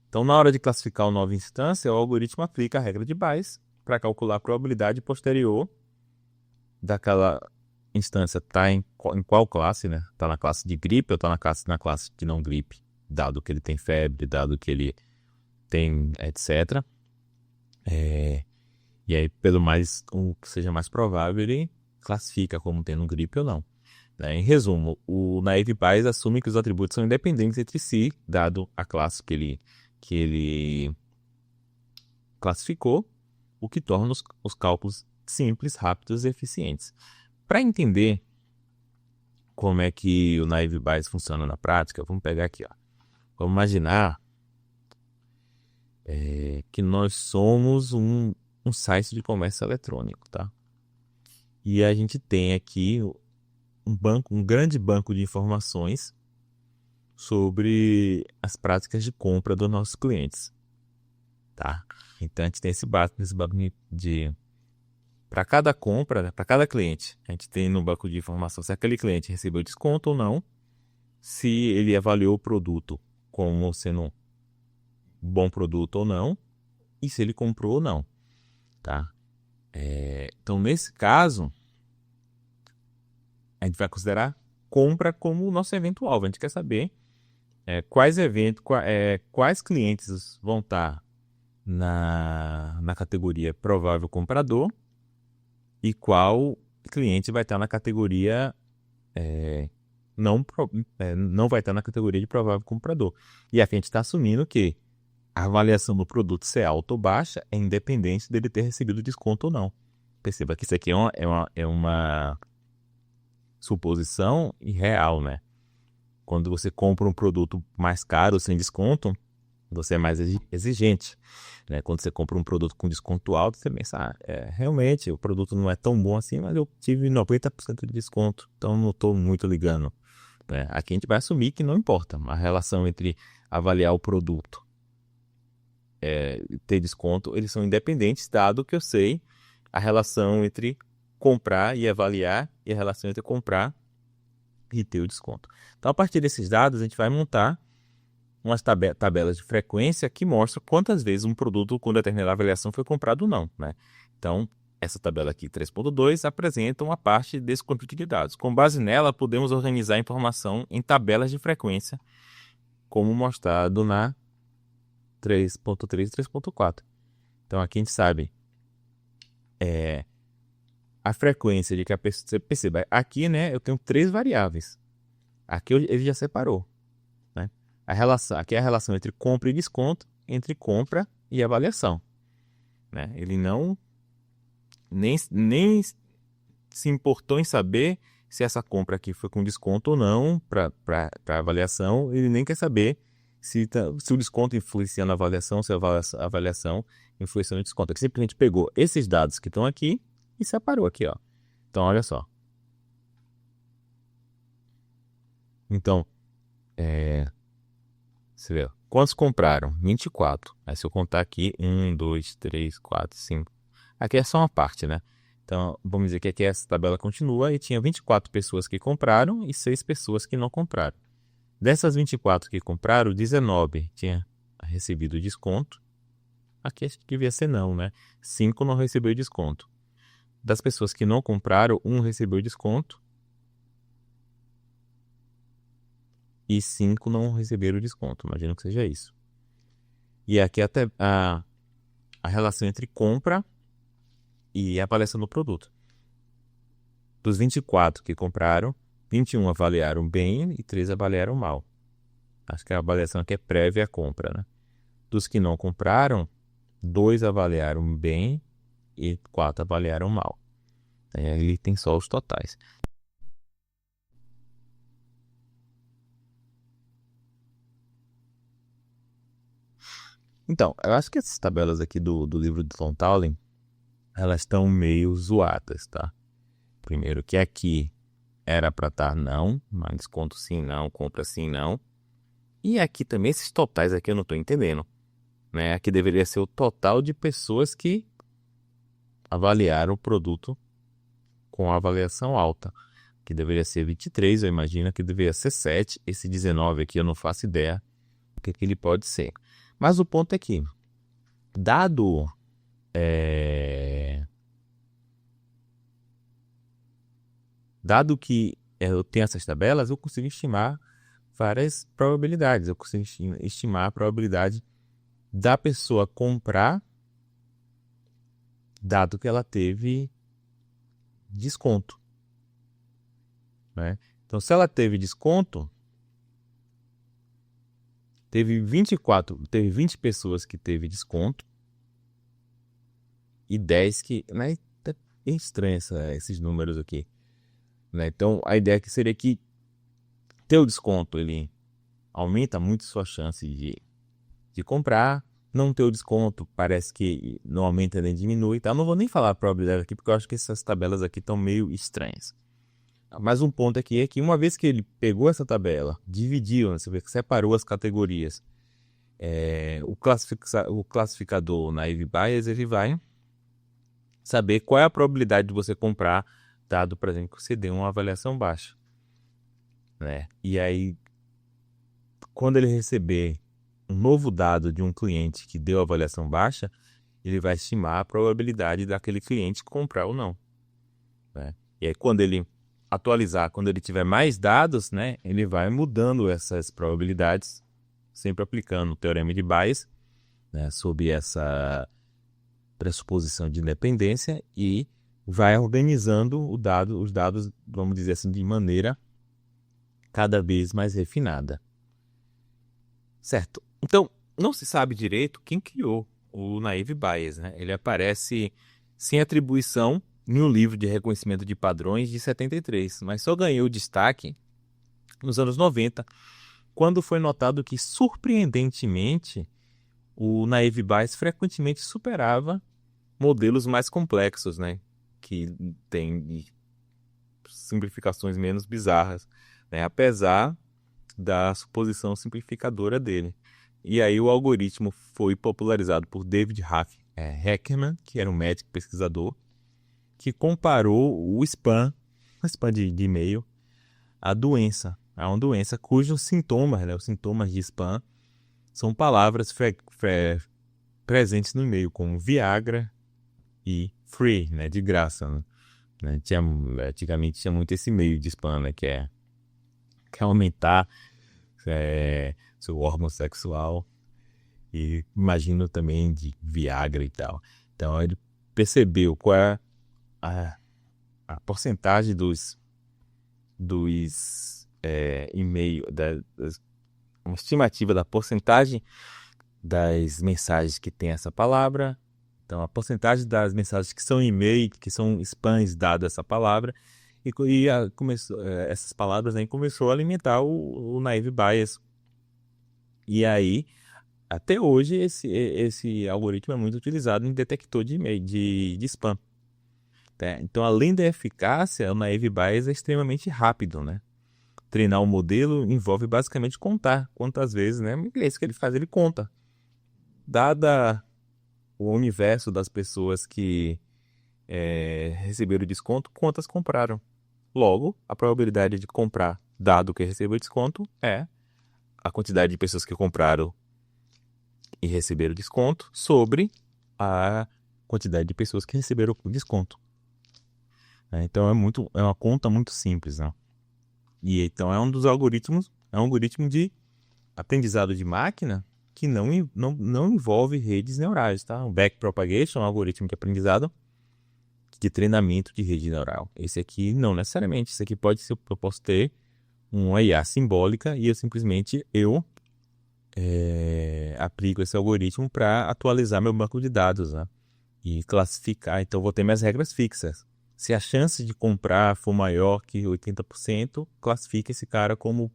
S1: Então, na hora de classificar uma nova instância, o algoritmo aplica a regra de Bayes para calcular a probabilidade posterior daquela instância estar em qual classe, né? Está na classe de gripe ou está na classe de não gripe, dado que ele tem febre, dado que ele tem etc. E aí, pelo mais o que seja mais provável, ele classifica como tendo gripe ou não. Em resumo, o Naive Bayes assume que os atributos são independentes entre si, dado a classe que ele classificou, o que torna os cálculos simples, rápidos e eficientes. Para entender como é que o Naive Bayes funciona na prática, vamos pegar aqui, ó. Vamos imaginar que nós somos um site de comércio eletrônico, tá? E a gente tem aqui um grande banco de informações sobre as práticas de compra dos nossos clientes, tá? Então a gente tem esse banco de para cada compra, né, para cada cliente, a gente tem no banco de informação se aquele cliente recebeu desconto ou não, se ele avaliou o produto como sendo um bom produto ou não, e se ele comprou ou não, tá? Então, nesse caso, a gente vai considerar compra como o nosso evento-alvo. A gente quer saber quais clientes vão estar na categoria provável comprador e qual cliente vai estar na categoria não vai estar na categoria de provável comprador. E aqui a gente está assumindo que a avaliação do produto ser alta ou baixa é independente dele ter recebido desconto ou não. Perceba que isso aqui é uma suposição irreal, né? Quando você compra um produto mais caro, sem desconto, você é mais exigente, né? Quando você compra um produto com desconto alto, você pensa, realmente o produto não é tão bom assim, mas eu tive 90% de desconto, então não estou muito ligando, né? Aqui a gente vai assumir que não importa a relação entre avaliar o produto e ter desconto, eles são independentes, dado que eu sei a relação entre comprar e avaliar e a relação entre comprar e ter o desconto. Então, a partir desses dados, a gente vai montar umas tabelas de frequência que mostram quantas vezes um produto com determinada avaliação foi comprado ou não, né? Então, essa tabela aqui, 3.2, apresenta uma parte desse conjunto de dados. Com base nela, podemos organizar a informação em tabelas de frequência, como mostrado na 3.3 e 3.4. Então, aqui a gente sabe a frequência de que a pessoa... Você perceba, aqui, né, eu tenho 3 variáveis. Aqui ele já separou, né? Aqui é a relação entre compra e desconto, entre compra e avaliação, né? Ele nem se importou em saber se essa compra aqui foi com desconto ou não para avaliação. Ele nem quer saber se o desconto influencia na avaliação, se a avaliação influencia no desconto. Ele simplesmente pegou esses dados que estão aqui e separou aqui, ó. Então, olha só. Então, você vê, ó, quantos compraram? 24. Aí se eu contar aqui, 1, 2, 3, 4, 5. Aqui é só uma parte, né? Então, vamos dizer que aqui essa tabela continua e tinha 24 pessoas que compraram e 6 pessoas que não compraram. Dessas 24 que compraram, 19 tinha recebido desconto. Aqui acho que devia ser não, né? 5 não recebeu desconto. Das pessoas que não compraram, 1 recebeu desconto e 5 não receberam desconto. Imagino que seja isso. E aqui até a relação entre compra e avaliação do produto. Dos 24 que compraram, 21 avaliaram bem e 3 avaliaram mal. Acho que a avaliação aqui é prévia à compra, né? Dos que não compraram, 2 avaliaram bem e 4 avaliaram mal. Aí tem só os totais. Então, eu acho que essas tabelas aqui do livro de Tom Towling, elas estão meio zoadas, tá? Primeiro que aqui era para estar não, mas desconto sim, não, compra sim, não. E aqui também, esses totais aqui eu não estou entendendo, né? Aqui deveria ser o total de pessoas que avaliaram o produto com avaliação alta, que deveria ser 23, eu imagino que deveria ser 7. Esse 19 aqui eu não faço ideia o que ele pode ser. Mas o ponto é que, dado que eu tenho essas tabelas, eu consigo estimar várias probabilidades. Eu consigo estimar a probabilidade da pessoa comprar, dado que ela teve desconto, né? Então, se ela teve desconto, teve 20 pessoas que teve desconto e 10 que, né? É estranho esses números aqui, né? Então, a ideia que seria que ter o desconto, ele aumenta muito sua chance de comprar. Não ter o desconto, parece que não aumenta nem diminui, tá? Eu não vou nem falar a probabilidade aqui, porque eu acho que essas tabelas aqui estão meio estranhas. Mas um ponto aqui é que uma vez que ele pegou essa tabela, dividiu, né, você vê que separou as categorias, o classificador Naive Bayes, ele vai saber qual é a probabilidade de você comprar, dado, por exemplo, que você deu uma avaliação baixa, né? E aí, quando ele receber um novo dado de um cliente que deu avaliação baixa, ele vai estimar a probabilidade daquele cliente comprar ou não, né? E aí, quando ele atualizar, quando ele tiver mais dados, né, ele vai mudando essas probabilidades, sempre aplicando o teorema de Bayes, né, sob essa pressuposição de independência, e vai organizando os dados, vamos dizer assim, de maneira cada vez mais refinada. Certo. Então, não se sabe direito quem criou o Naive Bayes, né? Ele aparece sem atribuição em um livro de reconhecimento de padrões de 73, mas só ganhou destaque nos anos 90, quando foi notado que, surpreendentemente, o Naive Bayes frequentemente superava modelos mais complexos, né? Que têm simplificações menos bizarras, né? Apesar da suposição simplificadora dele. E aí o algoritmo foi popularizado por David Heckman, que era um médico pesquisador, que comparou o spam de e-mail, a uma doença cujos sintomas, né, os sintomas de spam, são palavras presentes no e-mail, como Viagra e free, né, de graça, né? Antigamente tinha muito esse e-mail de spam, né, que é aumentar seu órgão sexual, e imagino também de Viagra e tal. Então ele percebeu qual é a porcentagem dos e-mail, uma estimativa da porcentagem das mensagens que tem essa palavra. Então, a porcentagem das mensagens que são e-mail, que são spams dado essa palavra, essas palavras aí começou a alimentar o Naive Bayes. E aí, até hoje, esse algoritmo é muito utilizado em detector de e-mail, de spam. Tá? Então, além da eficácia, o Naive Bayes é extremamente rápido, né? Treinar o modelo envolve basicamente contar quantas vezes, né? É isso que ele faz, ele conta. Dada o universo das pessoas que receberam desconto, quantas compraram. Logo, a probabilidade de comprar, dado que recebeu desconto, é a quantidade de pessoas que compraram e receberam desconto sobre a quantidade de pessoas que receberam o desconto. Então é uma conta muito simples, né? E então é um dos algoritmos, é um algoritmo de aprendizado de máquina que não envolve redes neurais, tá? O backpropagation é um algoritmo de aprendizado de treinamento de rede neural. Esse aqui não necessariamente, esse aqui pode ser, eu posso ter uma IA simbólica e eu simplesmente aplico esse algoritmo para atualizar meu banco de dados, né? E classificar. Então, vou ter minhas regras fixas. Se a chance de comprar for maior que 80%, classifique esse cara como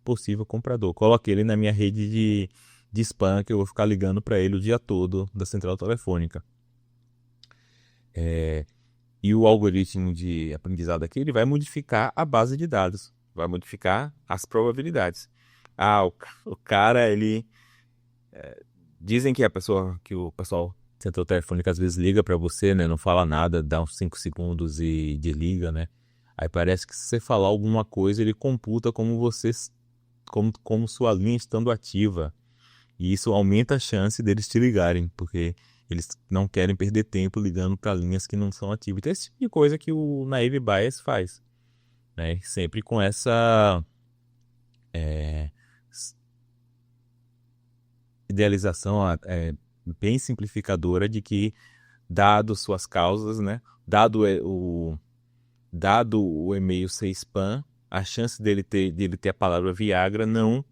S1: possível comprador. Coloque ele na minha rede de spam, que eu vou ficar ligando para ele o dia todo da central telefônica. E o algoritmo de aprendizado aqui, ele vai modificar a base de dados, vai modificar as probabilidades. O cara, ele... dizem que o pessoal central telefônica às vezes liga para você, né? Não fala nada, dá uns 5 segundos e desliga, né? Aí parece que se você falar alguma coisa, ele computa como sua linha estando ativa. E isso aumenta a chance deles te ligarem, porque eles não querem perder tempo ligando para linhas que não são ativas. Então, esse tipo de coisa que o Naive Bayes faz, né? Sempre com essa idealização bem simplificadora de que, dado suas causas, né? Dado o e-mail ser spam, a chance dele ter a palavra Viagra não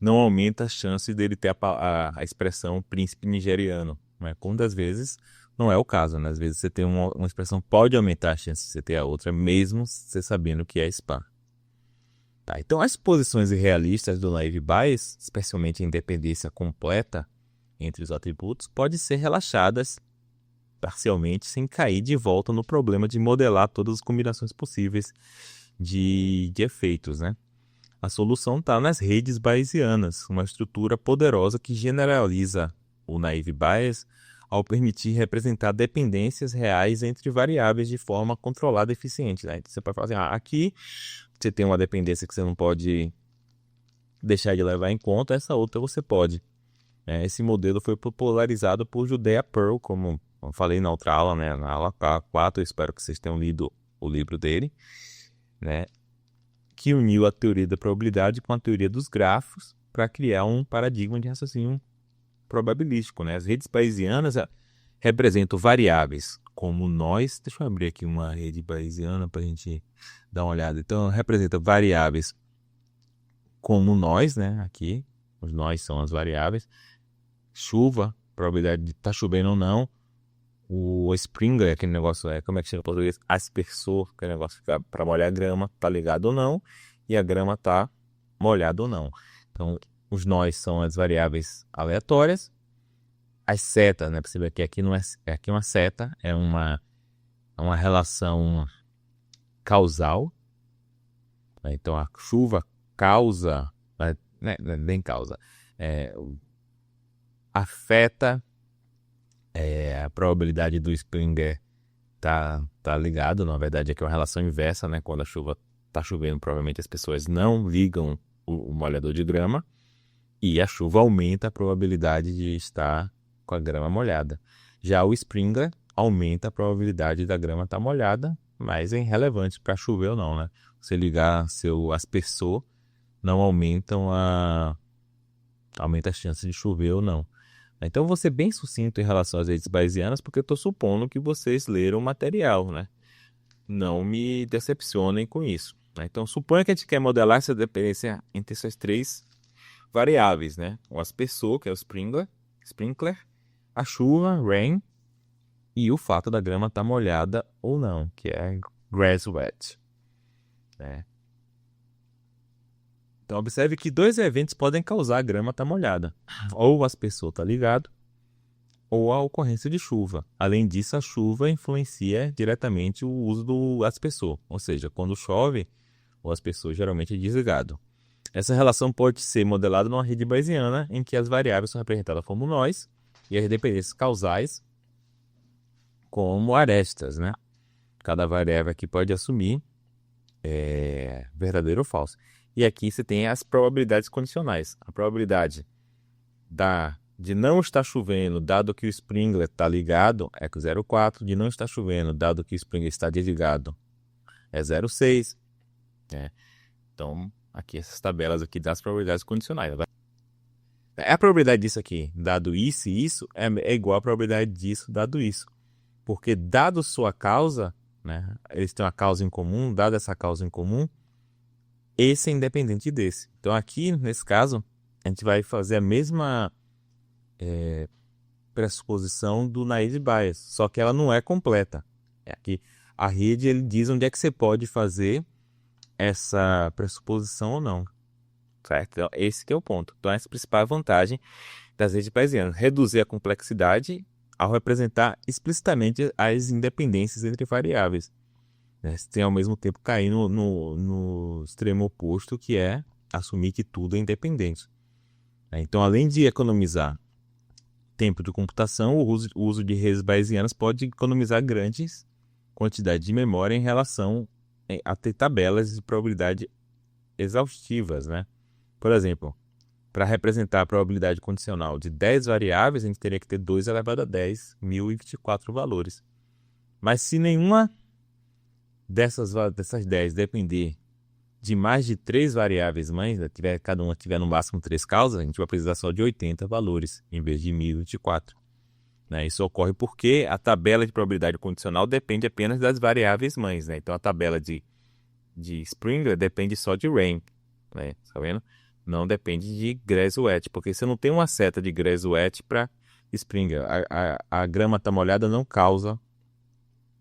S1: aumenta a chance dele ter a expressão príncipe nigeriano. Né? Quando às vezes não é o caso, né? Às vezes você tem uma expressão, pode aumentar a chance de você ter a outra, mesmo você sabendo que é spam. Tá, então as posições irrealistas do Naive Bayes, especialmente a independência completa entre os atributos, podem ser relaxadas parcialmente sem cair de volta no problema de modelar todas as combinações possíveis de efeitos, né? A solução está nas redes bayesianas, uma estrutura poderosa que generaliza o Naive Bayes ao permitir representar dependências reais entre variáveis de forma controlada e eficiente. Né? Então, você pode falar assim, aqui você tem uma dependência que você não pode deixar de levar em conta, essa outra você pode. Esse modelo foi popularizado por Judea Pearl, como eu falei na outra aula, né? Na aula 4, eu espero que vocês tenham lido o livro dele, né? Que uniu a teoria da probabilidade com a teoria dos grafos para criar um paradigma de raciocínio probabilístico. Né? As redes bayesianas representam variáveis como nós. Deixa eu abrir aqui uma rede bayesiana para a gente dar uma olhada. Então, representa variáveis como nós, né? Aqui, os nós são as variáveis. Chuva, probabilidade de estar chovendo ou não. O sprinkler, aquele negócio, como é que chama em português? Aspersor, aquele negócio para molhar a grama, tá ligado ou não, e a grama tá molhada ou não. Então, os nós são as variáveis aleatórias. As setas, né? Pra você ver que aqui não é uma seta, é uma relação causal. Então, a chuva causa, né? Nem causa, afeta a probabilidade do sprinkler tá ligado. Na verdade, aqui é uma relação inversa, né? Quando a chuva tá chovendo, provavelmente as pessoas não ligam o molhador de grama e a chuva aumenta a probabilidade de estar com a grama molhada. Já o sprinkler aumenta a probabilidade da grama estar molhada, mas é irrelevante para chover ou não, né? Se ligar seu aspersor, não aumenta a chance de chover ou não. Então, vou ser bem sucinto em relação às redes bayesianas, porque eu estou supondo que vocês leram o material, né? Não me decepcionem com isso. Né? Então, suponha que a gente quer modelar essa dependência entre essas três variáveis, né? O aspersor, que é o sprinkler, a chuva, rain, e o fato da grama estar molhada ou não, que é grass wet. Né? Então, observe que dois eventos podem causar a grama estar molhada. Ou o aspersor está ligado, ou a ocorrência de chuva. Além disso, a chuva influencia diretamente o uso do aspersor, ou seja, quando chove, o aspersor geralmente é desligado. Essa relação pode ser modelada numa rede bayesiana, em que as variáveis são representadas como nós e as dependências causais como arestas, né? Cada variável aqui pode assumir verdadeiro ou falso. E aqui você tem as probabilidades condicionais. A probabilidade de não estar chovendo, dado que o sprinkler está ligado, é 0,4. De não estar chovendo, dado que o sprinkler está desligado, é 0,6. Então, aqui essas tabelas aqui das probabilidades condicionais. A probabilidade disso aqui, dado isso e isso, é igual à probabilidade disso, dado isso. Porque dado sua causa, né, eles têm uma causa em comum, dado essa causa em comum, esse é independente desse. Então aqui, nesse caso, a gente vai fazer a mesma pressuposição do naive Bayes, só que ela não é completa. Aqui a rede ele diz onde é que você pode fazer essa pressuposição ou não. Certo? Então, esse que é o ponto. Então essa é a principal vantagem das redes bayesianas, reduzir a complexidade ao representar explicitamente as independências entre variáveis. Sem ao mesmo tempo cair no extremo oposto, que é assumir que tudo é independente. Então, além de economizar tempo de computação, o uso de redes bayesianas pode economizar grandes quantidades de memória em relação a ter tabelas de probabilidade exaustivas, né? Por exemplo, para representar a probabilidade condicional de 10 variáveis, a gente teria que ter 2 elevado a 10, 1024 valores. Mas se nenhuma dessas 10 depender de mais de 3 variáveis mães, cada uma tiver no máximo 3 causas, a gente vai precisar só de 80 valores, em vez de 1024. Né? Isso ocorre porque a tabela de probabilidade condicional depende apenas das variáveis mães. Né? Então, a tabela de Springer depende só de rank. Né? Tá vendo? Não depende de Grégoire, porque você não tem uma seta de Grégoire para Springer. A grama está molhada não causa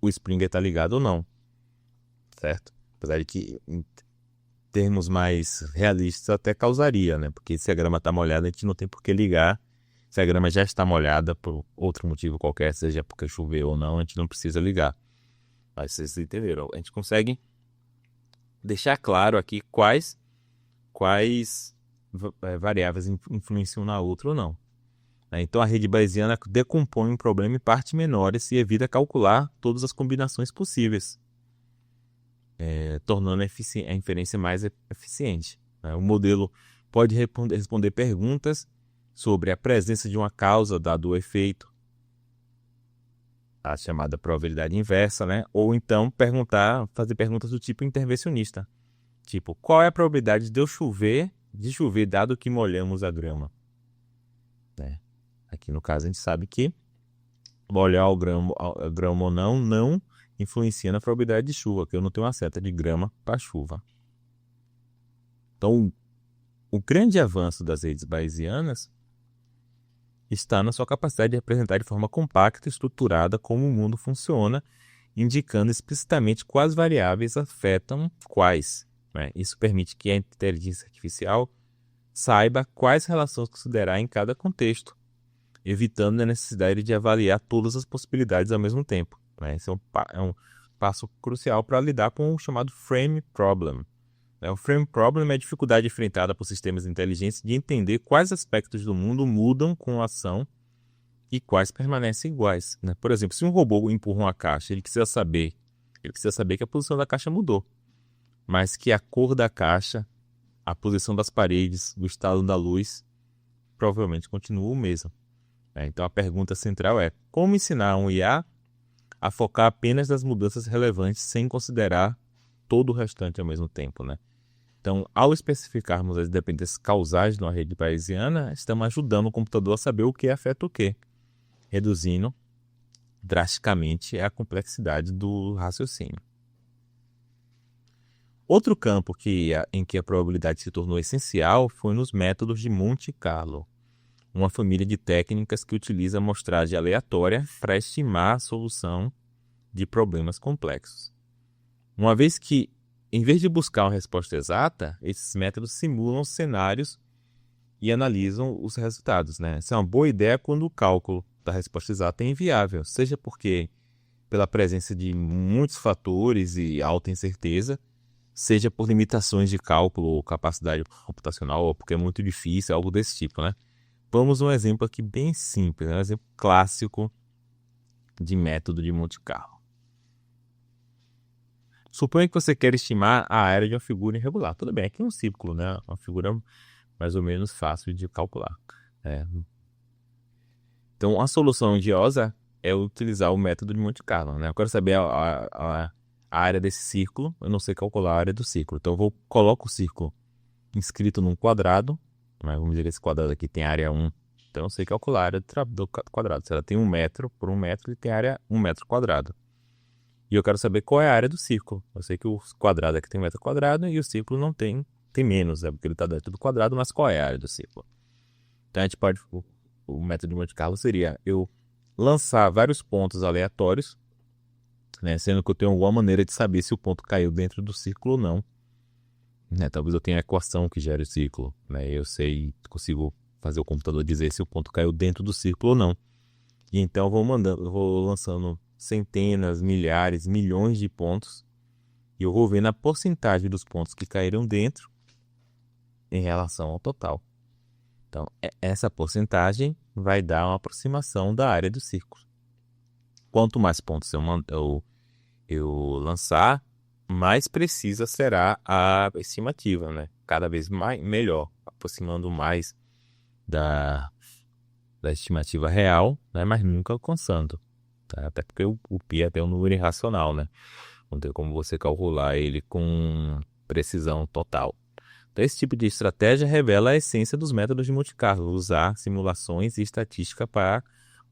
S1: o Springer estar ligado ou não. Certo? Apesar de que, em termos mais realistas, até causaria, né? Porque se a grama está molhada, a gente não tem por que ligar. Se a grama já está molhada por outro motivo qualquer, seja porque choveu ou não, a gente não precisa ligar. Mas vocês entenderam. A gente consegue deixar claro aqui quais variáveis influenciam na outra ou não. Então a rede bayesiana decompõe um problema em partes menores e evita calcular todas as combinações possíveis, tornando a inferência mais eficiente. O modelo pode responder perguntas sobre a presença de uma causa dado o efeito, a chamada probabilidade inversa, né? Ou então fazer perguntas do tipo intervencionista. Tipo, qual é a probabilidade de chover dado que molhamos a grama? Aqui no caso a gente sabe que molhar a grama ou não influencia na probabilidade de chuva, que eu não tenho uma seta de grama para chuva. Então, o grande avanço das redes bayesianas está na sua capacidade de representar de forma compacta e estruturada como o mundo funciona, indicando explicitamente quais variáveis afetam quais. Isso permite que a inteligência artificial saiba quais relações considerar em cada contexto, evitando a necessidade de avaliar todas as possibilidades ao mesmo tempo. Esse é um passo crucial para lidar com o chamado frame problem. O frame problem é a dificuldade enfrentada por sistemas inteligentes de entender quais aspectos do mundo mudam com a ação e quais permanecem iguais. Por exemplo, se um robô empurra uma caixa, ele precisa saber que a posição da caixa mudou, mas que a cor da caixa, a posição das paredes, o estado da luz, provavelmente continua o mesmo. Então a pergunta central é: como ensinar um IA a focar apenas nas mudanças relevantes sem considerar todo o restante ao mesmo tempo? Então, ao especificarmos as dependências causais de uma rede bayesiana, estamos ajudando o computador a saber o que afeta o que, reduzindo drasticamente a complexidade do raciocínio. Outro campo em que a probabilidade se tornou essencial foi nos métodos de Monte Carlo, uma família de técnicas que utiliza amostragem aleatória para estimar a solução de problemas complexos. Uma vez que, em vez de buscar uma resposta exata, esses métodos simulam cenários e analisam os resultados. Essa é uma boa ideia quando o cálculo da resposta exata é inviável, seja porque pela presença de muitos fatores e alta incerteza, seja por limitações de cálculo ou capacidade computacional, ou porque é muito difícil, algo desse tipo, né? Vamos um exemplo aqui bem simples, um exemplo clássico de método de Monte Carlo. Suponha que você quer estimar a área de uma figura irregular. Tudo bem, aqui é um círculo, né? Uma figura mais ou menos fácil de calcular. Então, a solução odiosa é utilizar o método de Monte Carlo, né? Eu quero saber a área desse círculo, eu não sei calcular a área do círculo. Então, eu coloco o círculo inscrito num quadrado, né? Vamos dizer que esse quadrado aqui tem área 1. Então, eu sei calcular a área do quadrado. Se ela tem 1 metro por 1 metro, ele tem área 1 metro quadrado. E eu quero saber qual é a área do círculo. Eu sei que o quadrado aqui tem 1 metro quadrado e o círculo não tem menos, porque ele está dentro do quadrado, mas qual é a área do círculo? Então, a gente pode... O método de Monte Carlo seria eu lançar vários pontos aleatórios, né, sendo que eu tenho alguma maneira de saber se o ponto caiu dentro do círculo ou não. Né, talvez eu tenha a equação que gera o círculo. Né, eu consigo fazer o computador dizer se o ponto caiu dentro do círculo ou não. E então eu vou lançando centenas, milhares, milhões de pontos e eu vou vendo a porcentagem dos pontos que caíram dentro em relação ao total. Então, essa porcentagem vai dar uma aproximação da área do círculo. Quanto mais pontos eu lançar, mais precisa será a estimativa, né? Cada vez melhor, aproximando mais da estimativa real, né? Mas nunca alcançando. Tá? Até porque o π é até um número irracional, né? Não tem como você calcular ele com precisão total. Então, esse tipo de estratégia revela a essência dos métodos de Monte Carlo, usar simulações e estatística para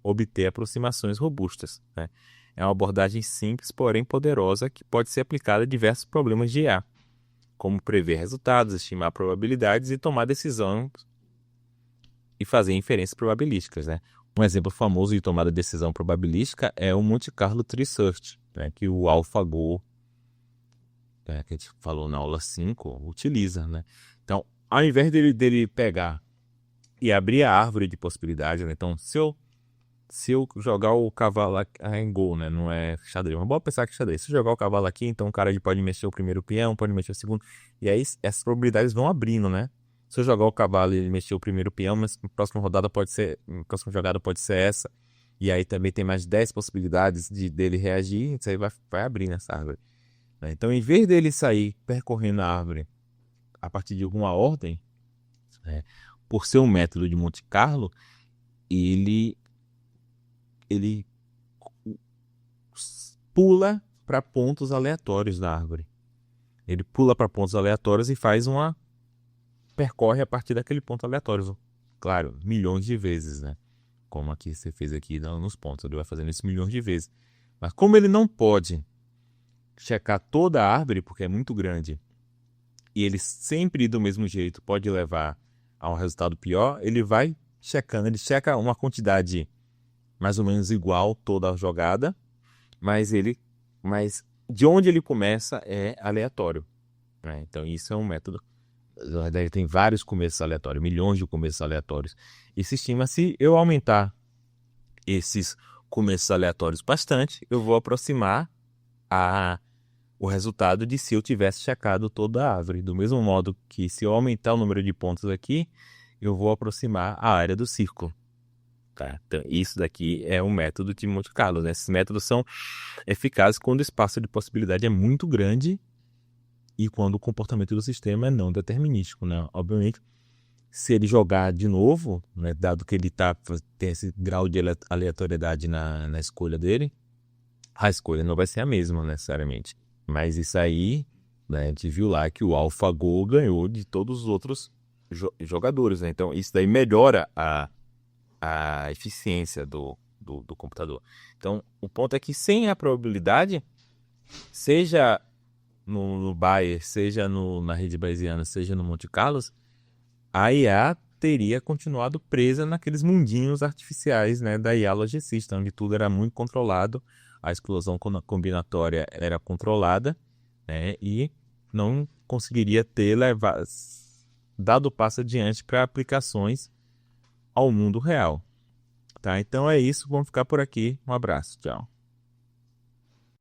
S1: obter aproximações robustas. Né? É uma abordagem simples, porém poderosa, que pode ser aplicada a diversos problemas de IA, como prever resultados, estimar probabilidades e tomar decisões e fazer inferências probabilísticas. Né? Um exemplo famoso de tomada de decisão probabilística é o Monte Carlo Tree Search, né? Que o AlphaGo, que a gente falou na aula 5, utiliza, né? Então, ao invés dele pegar e abrir a árvore de possibilidades, né? Então, se eu jogar o cavalo aqui, em Go, né? Não é xadrez, mas bora pensar que é xadrez. Se eu jogar o cavalo aqui, então o cara pode mexer o primeiro peão, pode mexer o segundo, e aí essas probabilidades vão abrindo, né? Se eu jogar o cavalo e ele mexer o primeiro peão, mas a próxima jogada pode ser essa, e aí também tem mais 10 possibilidades dele reagir, isso aí vai abrir nessa árvore. Então, em vez dele sair percorrendo a árvore a partir de alguma ordem, né, por ser um método de Monte Carlo, ele pula para pontos aleatórios da árvore. Ele pula para pontos aleatórios e percorre a partir daquele ponto aleatório. Claro, milhões de vezes, né? Como aqui você fez aqui nos pontos, ele vai fazendo isso milhões de vezes. Mas como ele não pode checar toda a árvore, porque é muito grande, e ele sempre do mesmo jeito pode levar a um resultado pior, ele vai checando, ele checa uma quantidade mais ou menos igual toda a jogada, mas de onde ele começa é aleatório. Né? Então isso é um método. Daí tem vários começos aleatórios, milhões de começos aleatórios. E se estima, se eu aumentar esses começos aleatórios bastante, eu vou aproximar o resultado de se eu tivesse checado toda a árvore. Do mesmo modo que se eu aumentar o número de pontos aqui, eu vou aproximar a área do círculo. Tá? Então, isso daqui é um método de Monte Carlo. Né? Esses métodos são eficazes quando o espaço de possibilidade é muito grande e quando o comportamento do sistema é não determinístico. Né? Obviamente, se ele jogar de novo, né, dado que ele tem esse grau de aleatoriedade na escolha dele, a escolha não vai ser a mesma necessariamente. Mas isso aí, né, a gente viu lá que o AlphaGo ganhou de todos os outros jogadores. Né? Então, isso daí melhora a eficiência do computador. Então, o ponto é que sem a probabilidade, seja no Bayes, seja na rede bayesiana, seja no Monte Carlo, a IA teria continuado presa naqueles mundinhos artificiais, né, da IA logicista, onde tudo era muito controlado, a explosão combinatória era controlada, né, e não conseguiria dado o passo adiante para aplicações ao mundo real. Tá? Então é isso, vamos ficar por aqui. Um abraço, tchau.